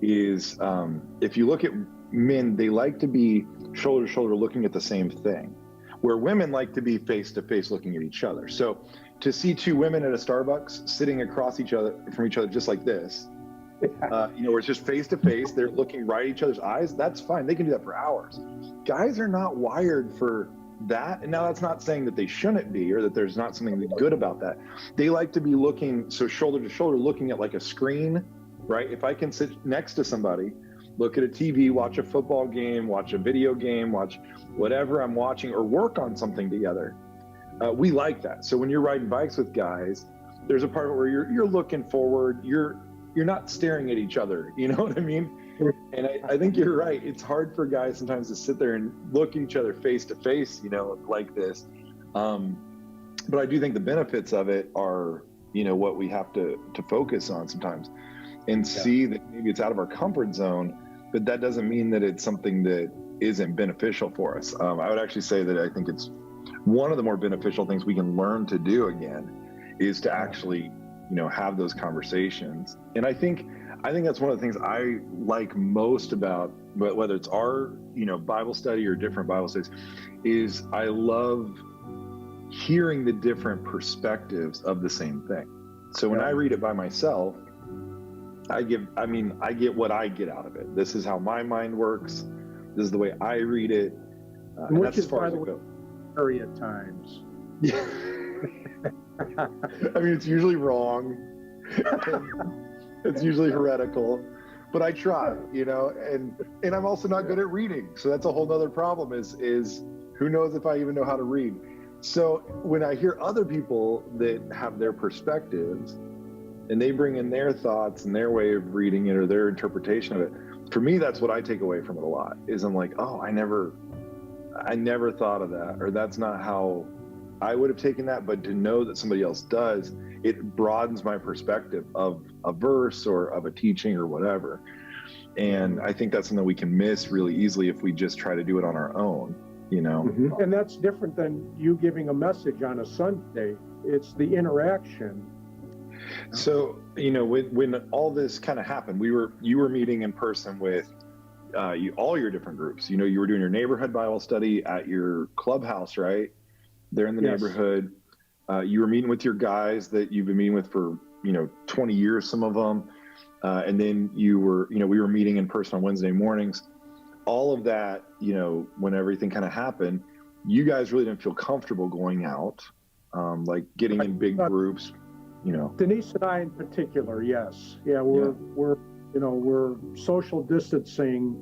is, if you look at men, they like to be shoulder to shoulder looking at the same thing, where women like to be face to face looking at each other. So to see two women at a Starbucks sitting across from each other just like this, you know, where it's just face to face, they're looking right at each other's eyes, that's fine. They can do that for hours. Guys are not wired for that. And now that's not saying that they shouldn't be, or that there's not something good about that. They like to be looking, so shoulder to shoulder, looking at like a screen, right? If I can sit next to somebody, look at a TV, watch a football game, watch a video game, watch whatever I'm watching, or work on something together, we like that. So when you're riding bikes with guys, there's a part where you're looking forward, you're not staring at each other, you know what I mean? And I think you're right. It's hard for guys sometimes to sit there and look at each other face to face, you know, like this. But I do think the benefits of it are, you know, what we have to focus on sometimes, and see that maybe it's out of our comfort zone, but that doesn't mean that it's something that isn't beneficial for us. I would actually say that I think it's one of the more beneficial things we can learn to do again is to actually, you know, have those conversations. And I think that's one of the things I like most about, whether it's our, you know, Bible study or different Bible studies, is I love hearing the different perspectives of the same thing. So when I read it by myself, I get what I get out of it. This is how my mind works. This is the way I read it. And which that's is, as far by as the I way, go. scary at times. Yeah. I mean, it's usually wrong. It's usually heretical, but I try, you know, and I'm also not good at reading. So that's a whole nother problem is who knows if I even know how to read. So when I hear other people that have their perspectives and they bring in their thoughts and their way of reading it or their interpretation of it, for me, that's what I take away from it a lot, is I'm like, oh, I never thought of that, or that's not how I would have taken that. But to know that somebody else does, it broadens my perspective of a verse or of a teaching or whatever. And I think that's something we can miss really easily if we just try to do it on our own, you know? Mm-hmm. And that's different than you giving a message on a Sunday. It's the interaction. So, you know, when all this kind of happened, you were meeting in person with all your different groups. You know, you were doing your neighborhood Bible study at your clubhouse, right? There in the Yes. neighborhood. You were meeting with your guys that you've been meeting with for, 20 years, some of them. And then we were meeting in person on Wednesday mornings. All of that, when everything kind of happened, you guys really didn't feel comfortable going out, like getting in big groups, Denise and I in particular, yes. Yeah, we're social distancing.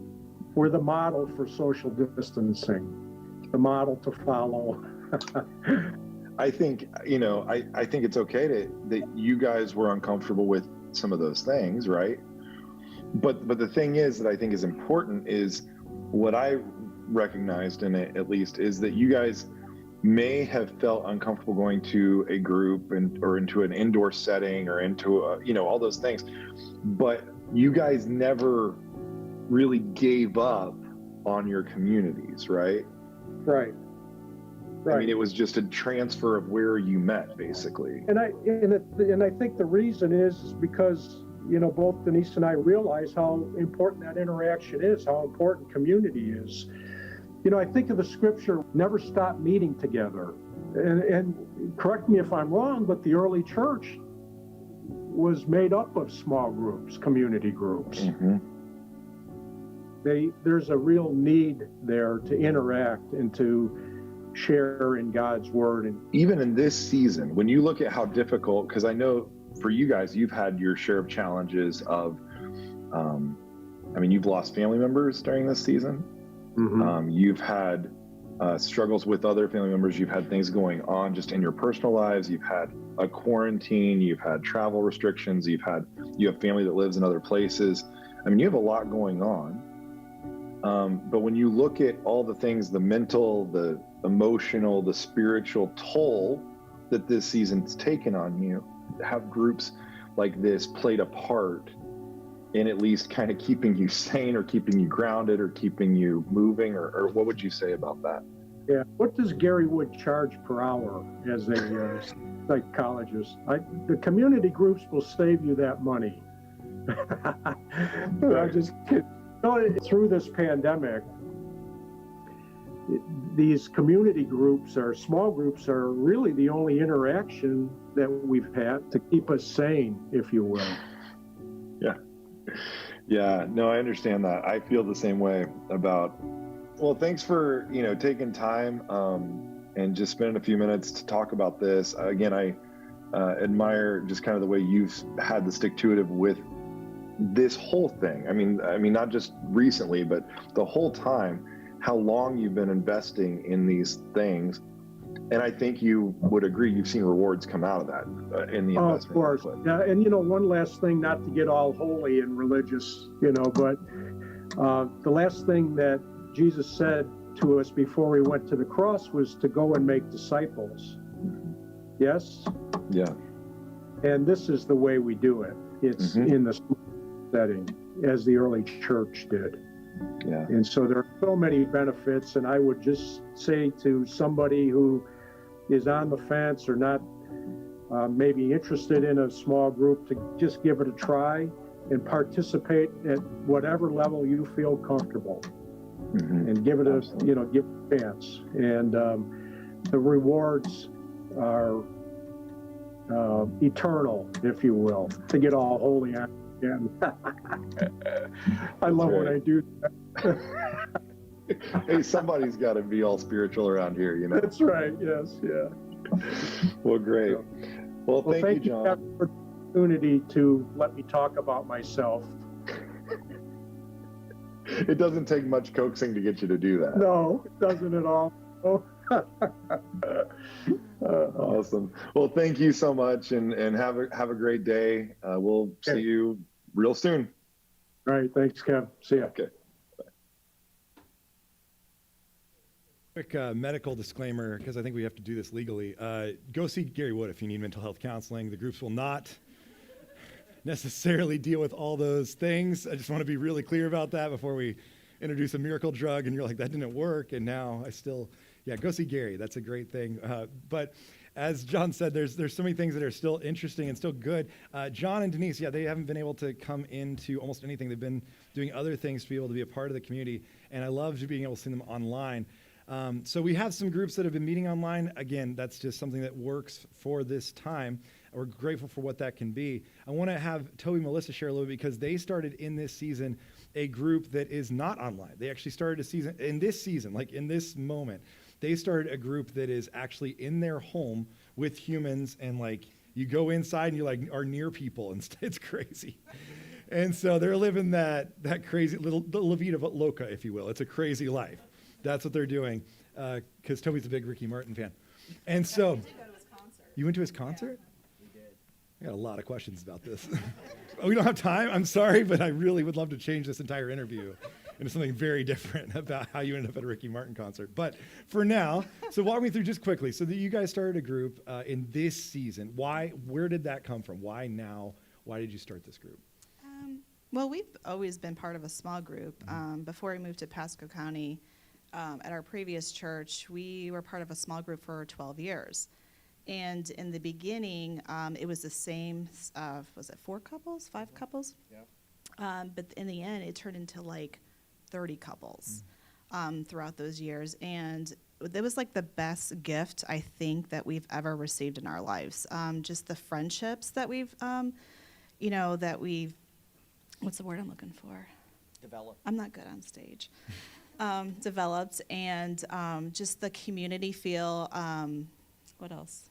We're the model for social distancing, the model to follow. I think, I think it's okay that you guys were uncomfortable with some of those things, right? But the thing is that I think is important is what I recognized in it, at least, is that you guys may have felt uncomfortable going to a group or into an indoor setting or into all those things, but you guys never really gave up on your communities, right? Right. I mean, it was just a transfer of where you met, basically. And I think the reason is because both Denise and I realize how important that interaction is, how important community is. I think of the scripture, never stop meeting together. And correct me if I'm wrong, but the early church was made up of small groups, community groups. Mm-hmm. There's a real need there to interact and to share in God's word. And even in this season, when you look at how difficult, because I know for you guys, you've had your share of challenges of, you've lost family members during this season. Mm-hmm. You've had struggles with other family members. You've had things going on just in your personal lives. You've had a quarantine. You've had travel restrictions. You have family that lives in other places. You have a lot going on. But when you look at all the things, the mental, the emotional, the spiritual toll that this season's taken on you, have groups like this played a part in at least kind of keeping you sane or keeping you grounded or keeping you moving, or what would you say about that? Yeah. What does Gary Wood charge per hour as a psychologist? The community groups will save you that money. I'm just kidding. Through this pandemic, these community groups or small groups are really the only interaction that we've had to keep us sane, if you will. Yeah, no, I understand that. I feel the same way about, well, thanks for, taking time and just spending a few minutes to talk about this. Again, I admire just kind of the way you've had the stick-to-itiveness with this whole thing. I mean, not just recently, but the whole time, how long you've been investing in these things. And I think you would agree, you've seen rewards come out of that in the investment. Of course. Yeah, and one last thing, not to get all holy and religious, but the last thing that Jesus said to us before he went to the cross was to go and make disciples. Yes? Yeah. And this is the way we do it. It's in the setting, as the early church did. Yeah. And so there are so many benefits, and I would just say to somebody who is on the fence or not maybe interested in a small group, to just give it a try and participate at whatever level you feel comfortable, and give it give it a chance. And the rewards are eternal, if you will, to get all holy on again. I love when I do that. Hey, somebody's got to be all spiritual around here, That's right. Yes. Yeah. Well, great. Well, thank you, John. For the opportunity to let me talk about myself. It doesn't take much coaxing to get you to do that. No, it doesn't at all. Oh. Awesome. Well, thank you so much, and have a great day. We'll see you real soon. All right. Thanks, Kev. See ya. Okay. Quick medical disclaimer, because I think we have to do this legally. Go see Gary Wood if you need mental health counseling. The groups will not necessarily deal with all those things. I just want to be really clear about that before we introduce a miracle drug and you're like, that didn't work, and now I still, go see Gary. That's a great thing. But as John said, there's so many things that are still interesting and still good. John and Denise, they haven't been able to come into almost anything. They've been doing other things to be able to be a part of the community, and I love being able to see them online. So we have some groups that have been meeting online. Again, that's just something that works for this time. We're grateful for what that can be. I want to have Toby and Melissa share a little bit because they started in this season a group that is not online. They actually started a season, in this moment, they started a group that is actually in their home with humans, and like you go inside and you like are near people, and it's crazy. And so they're living that crazy the La Vida Loca, if you will. It's a crazy life. That's what they're doing, because Toby's a big Ricky Martin fan. And so, you went to his concert? We did. I got a lot of questions about this. We don't have time. I'm sorry, but I really would love to change this entire interview into something very different about how you ended up at a Ricky Martin concert. But for now, so walk me through just quickly. So that you guys started a group in this season. Where did that come from? Why now? Why did you start this group? Well, we've always been part of a small group. Before we moved to Pasco County, at our previous church, we were part of a small group for 12 years. And in the beginning, it was the same, was it 4 couples, 5 couples? Yeah. But in the end, it turned into like 30 couples throughout those years. And it was like the best gift, I think, that we've ever received in our lives. Just the friendships that we've, what's the word I'm looking for? Develop. I'm not good on stage. Developed, and just the community feel. What else?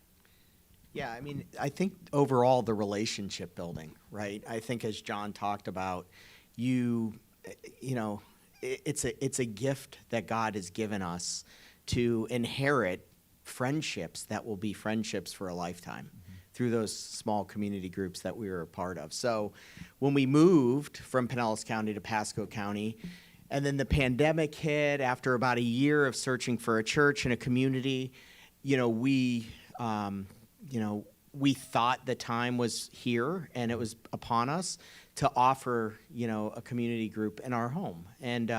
Yeah, I mean, I think overall the relationship building, right? I think as John talked about, it's a gift that God has given us to inherit friendships that will be friendships for a lifetime through those small community groups that we were a part of. So when we moved from Pinellas County to Pasco County, and then the pandemic hit after about a year of searching for a church and a community, we thought the time was here and it was upon us to offer, a community group in our home. And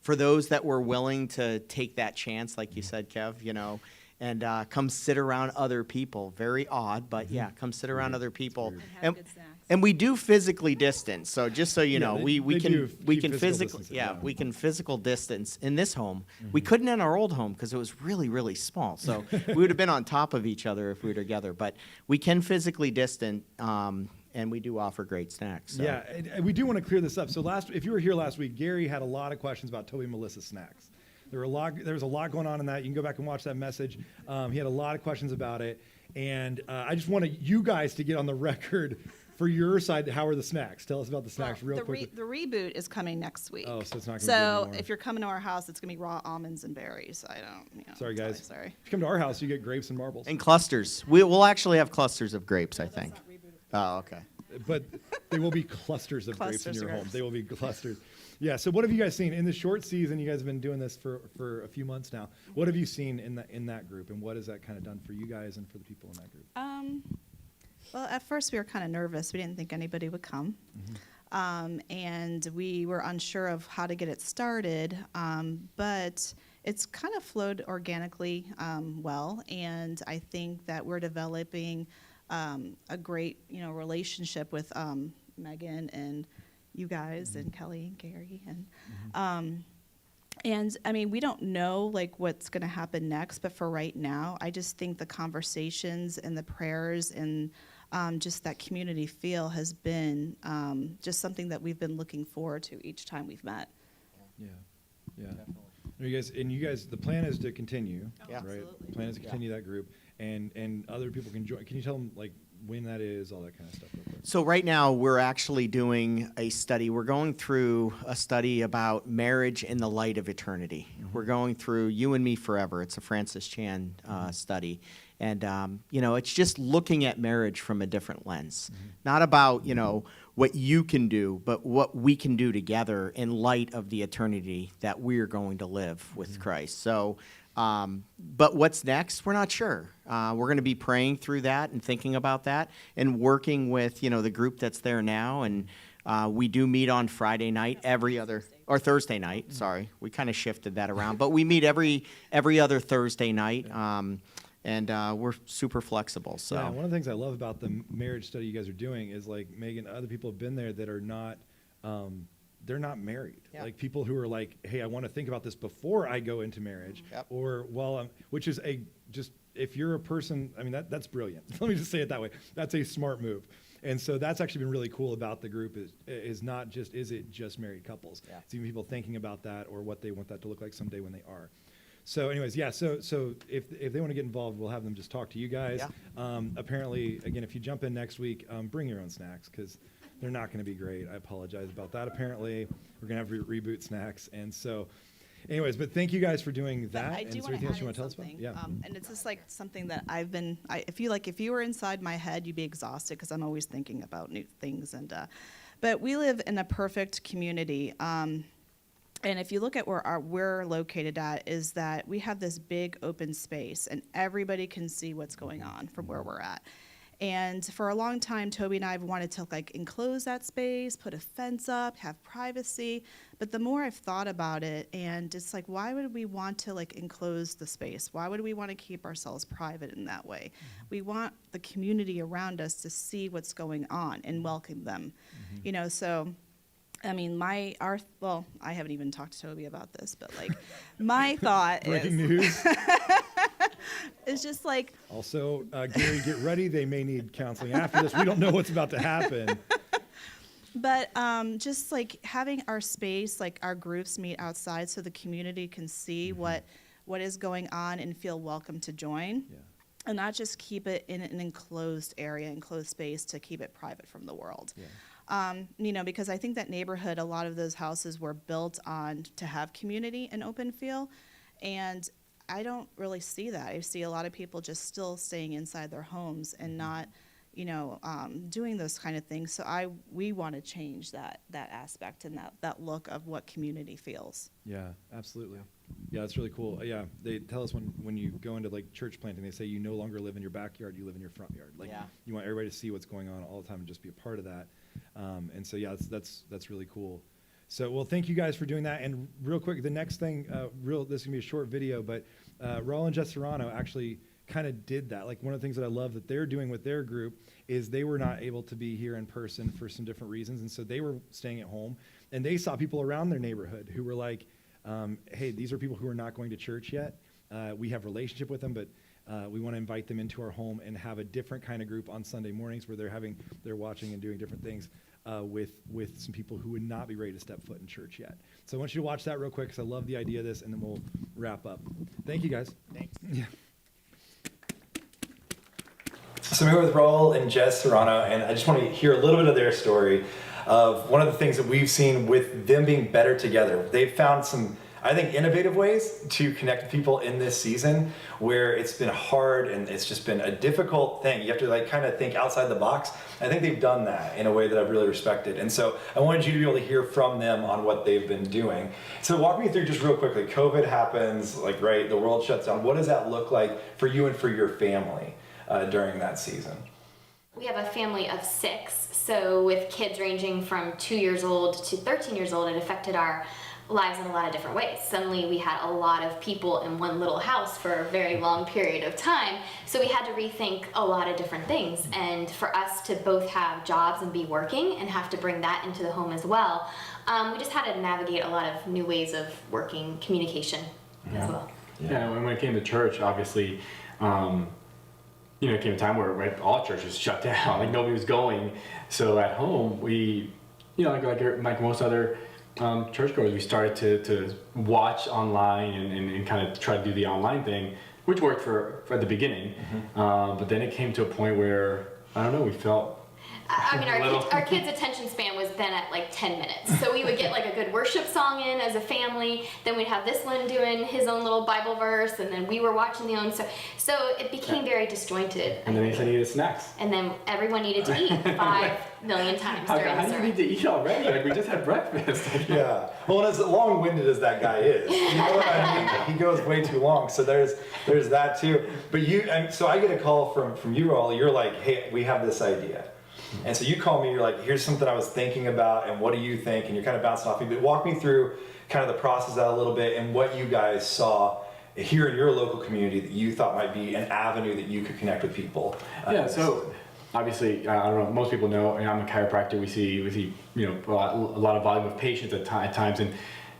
for those that were willing to take that chance, like you said, Kev, and come sit around other people. Very odd, but yeah, come sit around other people. And have good snacks. And we do physically distance. So just so you know, they we do can keep physical physically distancing, yeah, yeah. we can physical distance in this home. We couldn't in our old home because it was really, really small. So we would have been on top of each other if we were together. But we can physically distant, and we do offer great snacks. So. Yeah, and we do want to clear this up. So if you were here last week, Gary had a lot of questions about Toby and Melissa's snacks. There was a lot going on in that. You can go back and watch that message. He had a lot of questions about it. And I just wanted you guys to get on the record for your side. How are the snacks? Tell us about the snacks real quickly. The reboot is coming next week. Oh, so it's not going to be So anymore. if you're coming to our house, it's going to be raw almonds and berries. Sorry, guys. Sorry. If you come to our house, you get grapes and marbles. And clusters. We'll actually have clusters of grapes, I think. Oh, okay. But they will be clusters of grapes in Clusters your of home. grapes. They will be clusters. Yeah, so what have you guys seen? In the short season, you guys have been doing this for a few months now. What have you seen in that group, and what has that kind of done for you guys and for the people in that group? Well, at first we were kind of nervous. We didn't think anybody would come. And we were unsure of how to get it started. But it's kind of flowed organically well. And I think that we're developing a great, relationship with Megan and you guys and Kelly and Gary and I mean, we don't know like what's going to happen next, but for right now, I just think the conversations and the prayers and just that community feel has been just something that we've been looking forward to each time we've met. Yeah. You guys, the plan is to continue, Yeah. right? Absolutely. The plan is to continue that group, and other people can join. Can you tell them like when that is, all that kind of stuff real quick? So right now we're actually doing a study. We're going through a study about marriage in the light of eternity. We're going through You and Me Forever. It's a Francis Chan study. And, it's just looking at marriage from a different lens. Not about, what you can do, but what we can do together in light of the eternity that we're going to live with Christ. So But what's next? We're not sure. We're going to be praying through that and thinking about that and working with, the group that's there now. And we do meet on Friday night, or Thursday night. Sorry, we kind of shifted that around. But we meet every other Thursday night, and we're super flexible. So yeah, one of the things I love about the marriage study you guys are doing is, like, Megan, other people have been there that are not. They're not married. Yeah. Like, people who are like, hey, I want to think about this before I go into marriage. Yep. Or while I'm, which is if you're a person, I mean, that's brilliant. Let me just say it that way. That's a smart move. And so that's actually been really cool about the group is not just, is it just married couples? Yeah. It's even people thinking about that or what they want that to look like someday when they are. So anyways, yeah, so if they want to get involved, we'll have them just talk to you guys. Yeah. Apparently, again, if you jump in next week, bring your own snacks, because they're not going to be great. I apologize about that. Apparently, we're going to have reboot snacks. And so, anyways, but thank you guys for doing that. I And do is there want anything to else add you in want to tell us about? something. Yeah. And it's just like something that if you were inside my head, you'd be exhausted because I'm always thinking about new things. But we live in a perfect community. And if you look at where we're located at, is that we have this big open space, and everybody can see what's going on from where we're at. And for a long time, Toby and I have wanted to enclose that space, put a fence up, have privacy. But the more I've thought about it, and it's like, why would we want to enclose the space? Why would we want to keep ourselves private in that way? Mm-hmm. We want the community around us to see what's going on and welcome them. Mm-hmm. So I mean, I haven't even talked to Toby about this, but my thought Breaking news. It's just Also, Gary, get ready. They may need counseling after this. We don't know what's about to happen. But just having our space, our groups meet outside so the community can see what is going on and feel welcome to join. Yeah. And not just keep it in an enclosed area, enclosed space to keep it private from the world. Yeah. Because I think that neighborhood, a lot of those houses were built to have community and open feel. And I don't really see that. I see a lot of people just still staying inside their homes and not, doing those kind of things. So we want to change that aspect and that look of what community feels. Yeah, absolutely. Yeah, it's really cool. Yeah, they tell us when you go into church planting, they say you no longer live in your backyard, you live in your front yard. You want everybody to see what's going on all the time and just be a part of that. And so yeah, that's really cool. So, well, thank you guys for doing that. And real quick, the next thing, this is going to be a short video, but Raul and Jess Serrano actually kind of did that. One of the things that I love that they're doing with their group is they were not able to be here in person for some different reasons. And so they were staying at home. And they saw people around their neighborhood who were like, hey, these are people who are not going to church yet. We have a relationship with them, but we want to invite them into our home and have a different kind of group on Sunday mornings where they're watching and doing different things. With some people who would not be ready to step foot in church yet. So I want you to watch that real quick because I love the idea of this, and then we'll wrap up. Thank you, guys. Thanks. Yeah. So I'm here with Raul and Jess Serrano, and I just want to hear a little bit of their story of one of the things that we've seen with them being better together. They've found some, I think, innovative ways to connect with people in this season where it's been hard and it's just been a difficult thing. You have to kind of think outside the box. I think they've done that in a way that I've really respected. And so I wanted you to be able to hear from them on what they've been doing. So walk me through just real quickly. COVID happens, right? The world shuts down. What does that look like for you and for your family during that season? We have a family of 6. So with kids ranging from 2 years old to 13 years old, it affected our lives in a lot of different ways. Suddenly we had a lot of people in one little house for a very long period of time, so we had to rethink a lot of different things. And for us to both have jobs and be working and have to bring that into the home as well, we just had to navigate a lot of new ways of working communication as well. Yeah, when it came to church, obviously, it came a time where all churches shut down, nobody was going. So at home, we, like most other churchgoers, we started to watch online and kind of try to do the online thing, which worked for the beginning. Mm-hmm. But then it came to a point where, I don't know, we felt I mean, our kids' attention span was then at like 10 minutes. So we would get like a good worship song in as a family. Then we'd have this one doing his own little Bible verse, and then we were watching the own. So it became very disjointed. And then they said needed snacks. And then everyone needed to eat 5 million times during How the do you sermon. need to eat already? Like, we just had breakfast. Yeah. Well, and as long-winded as that guy is, you know what I mean? He goes way too long. So there's that too. But so I get a call from you all. You're like, hey, we have this idea. And so you call me, you're like, here's something I was thinking about, and what do you think? And you're kind of bouncing off me. But walk me through kind of the process of that a little bit and what you guys saw here in your local community that you thought might be an avenue that you could connect with people. Yeah, so obviously, I don't know, most people know, I'm a chiropractor. We see you know, a lot of volume of patients at times. And,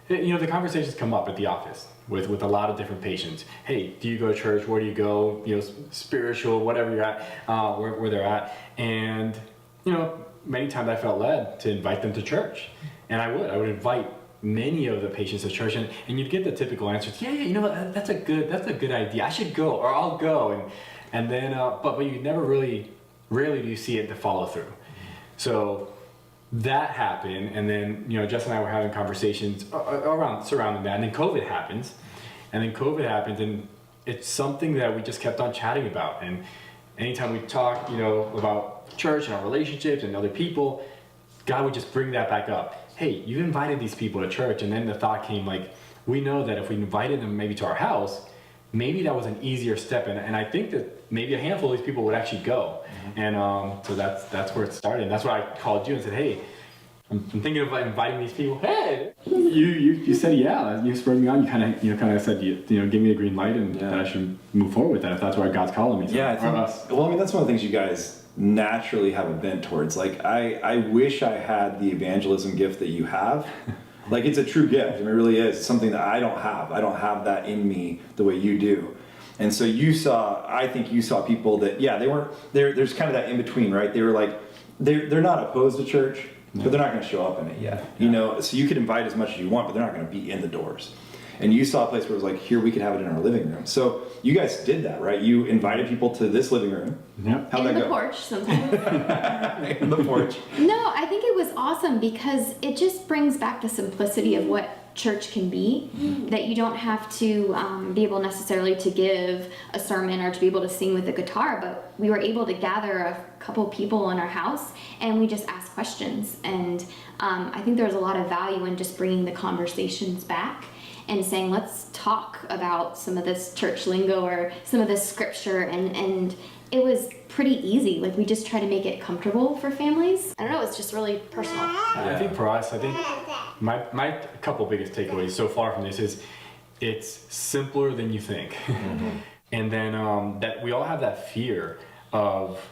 you know, the conversations come up at the office with a lot of different patients. Hey, do you go to church? Where do you go? You know, spiritual, whatever you're at, where they're at. And, you know, many times I felt led to invite them to church. And I would invite many of the patients to church, and you'd get the typical answers. Yeah, you know what, that's a good idea. I should go, or I'll go. And then, but you never rarely do you see it to follow through. So that happened, and then, you know, Jess and I were having conversations surrounding that, and then COVID happens, and it's something that we just kept on chatting about. And anytime we talk, you know, about church and our relationships and other people, God would just bring that back up. Hey, you invited these people to church, and then the thought came, like, we know that if we invited them maybe to our house, maybe that was an easier step, and I think that maybe a handful of these people would actually go. And so that's where it started. And that's why I called you and said, hey, I'm thinking of inviting these people. Hey, you said yeah. You spurred me on. You kind of said you know, give me a green light, and that I should move forward with that if that's where God's calling me. So, yeah, well, I mean, that's one of the things you guys naturally have a bent towards. Like, I wish I had the evangelism gift that you have. Like, it's a true gift. I mean, it really is. It's something that I don't have. I don't have that in me the way you do. And so I think you saw people that, yeah, there's kind of that in between, right? They were like, they're not opposed to church, but they're not going to show up in it yet. You know, so you could invite as much as you want, but they're not going to be in the doors. And you saw a place where it was like, here, we could have it in our living room. So you guys did that, right? You invited people to this living room. Yep. How'd that go? In the porch sometimes. In the porch. No, I think it was awesome because it just brings back the simplicity of what church can be, that you don't have to be able necessarily to give a sermon or to be able to sing with a guitar, but we were able to gather a couple people in our house and we just asked questions. And I think there was a lot of value in just bringing the conversations back and saying, let's talk about some of this church lingo or some of this scripture, and it was pretty easy. Like, we just try to make it comfortable for families. I don't know, it's just really personal. I think for us, my couple biggest takeaways so far from this is it's simpler than you think. And then that we all have that fear of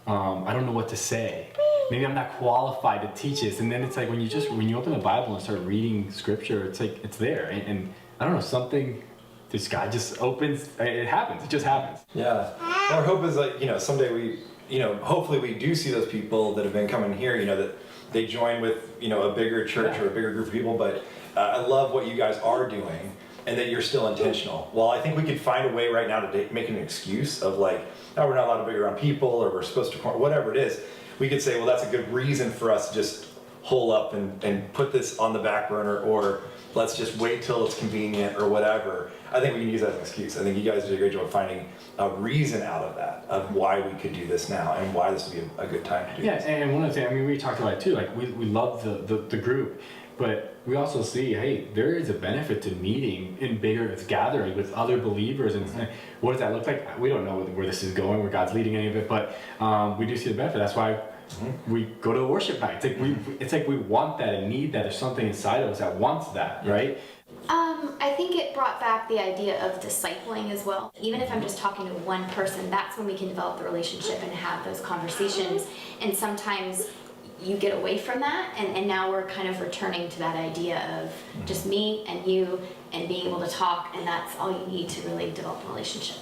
I don't know what to say. Maybe I'm not qualified to teach this. And then it's like when you open the Bible and start reading scripture, it's like it's there. And I don't know, something, this guy just opens, it happens, it just happens. Yeah. Our hope is, like, you know, someday we, you know, hopefully we do see those people that have been coming here, you know, that they join with, you know, a bigger church or a bigger group of people. But I love what you guys are doing and that you're still intentional. Well, I think we could find a way right now to make an excuse of like, oh, we're not allowed to be around people, or we're supposed to, whatever it is. We could say, well, that's a good reason for us to just hole up and put this on the back burner, or let's just wait till it's convenient or whatever. I think we can use that as an excuse. I think you guys did a great job of finding a reason out of that, of why we could do this now and why this would be a good time to do this. Yeah, and one of the things, I mean, we talked about it too, like we love the group, but we also see, hey, there is a benefit to meeting in bigger gathering with other believers. And what does that look like? We don't know where this is going, where God's leading any of it, but we do see the benefit. That's why we go to the worship night. It's like we want that and need that. There's something inside of us that wants that, right? I think it brought back the idea of discipling as well. Even if I'm just talking to one person, that's when we can develop the relationship and have those conversations. And sometimes you get away from that, and now we're kind of returning to that idea of just me and you and being able to talk, and that's all you need to really develop a relationship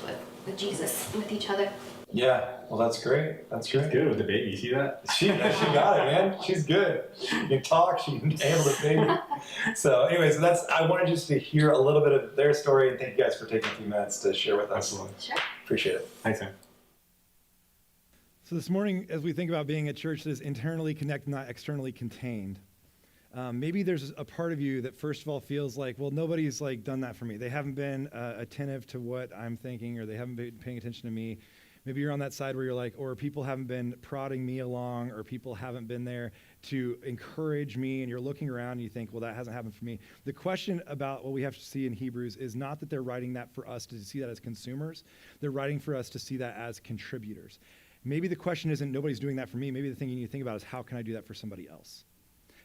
with Jesus and with each other. Yeah, well, that's great. That's great. She's good with the baby. You see that? She got it, man. She's good. She can talk. She can handle the baby. So, anyways, I wanted just to hear a little bit of their story, and thank you guys for taking a few minutes to share with us. Absolutely. Sure. Appreciate it. Thanks, man. So this morning, as we think about being a church that is internally connected, not externally contained, maybe there's a part of you that first of all feels like, well, nobody's like done that for me. They haven't been attentive to what I'm thinking, or they haven't been paying attention to me. Maybe you're on that side where you're like, or people haven't been prodding me along, or people haven't been there to encourage me, and you're looking around and you think, well, that hasn't happened for me. The question about what we have to see in Hebrews is not that they're writing that for us to see that as consumers. They're writing for us to see that as contributors. Maybe the question isn't nobody's doing that for me. Maybe the thing you need to think about is how can I do that for somebody else?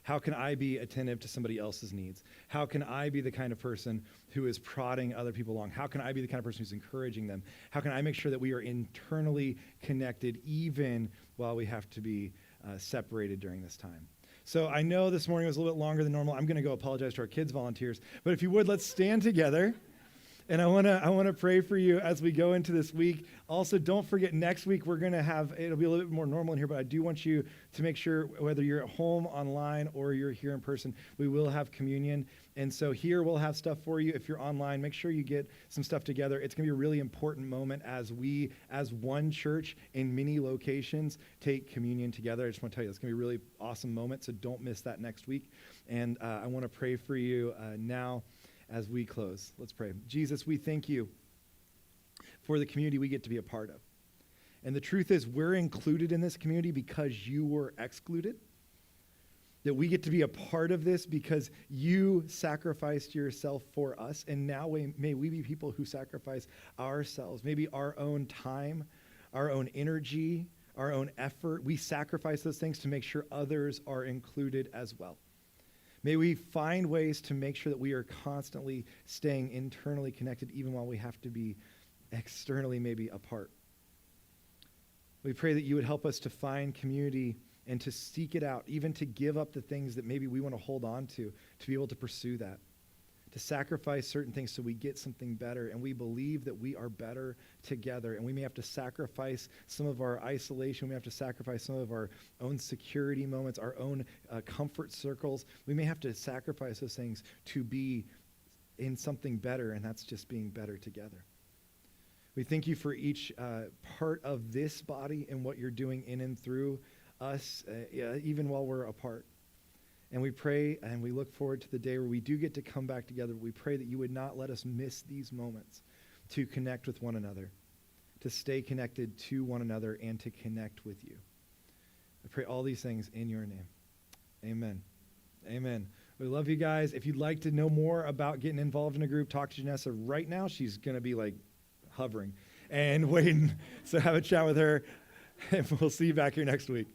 How can I be attentive to somebody else's needs? How can I be the kind of person who is prodding other people along? How can I be the kind of person who's encouraging them? How can I make sure that we are internally connected even while we have to be separated during this time? So I know this morning was a little bit longer than normal. I'm going to go apologize to our kids volunteers. But if you would, let's stand together. And I want to pray for you as we go into this week. Also, don't forget, next week we're going to have, it'll be a little bit more normal in here, but I do want you to make sure, whether you're at home, online, or you're here in person, we will have communion. And so here we'll have stuff for you. If you're online, make sure you get some stuff together. It's going to be a really important moment as we, as one church in many locations, take communion together. I just want to tell you, it's going to be a really awesome moment, so don't miss that next week. And I want to pray for you now. As we close, let's pray. Jesus, we thank you for the community we get to be a part of. And the truth is, we're included in this community because you were excluded. That we get to be a part of this because you sacrificed yourself for us. And now may we be people who sacrifice ourselves, maybe our own time, our own energy, our own effort. We sacrifice those things to make sure others are included as well. May we find ways to make sure that we are constantly staying internally connected, even while we have to be externally maybe apart. We pray that you would help us to find community and to seek it out, even to give up the things that maybe we want to hold on to be able to pursue that, to sacrifice certain things so we get something better. And we believe that we are better together. And we may have to sacrifice some of our isolation. We have to sacrifice some of our own security moments, our own comfort circles. We may have to sacrifice those things to be in something better, and that's just being better together. We thank you for each part of this body and what you're doing in and through us, even while we're apart. And we pray and we look forward to the day where we do get to come back together. We pray that you would not let us miss these moments to connect with one another, to stay connected to one another, and to connect with you. I pray all these things in your name. Amen. Amen. We love you guys. If you'd like to know more about getting involved in a group, talk to Janessa right now. She's going to be like hovering and waiting. So have a chat with her, and we'll see you back here next week.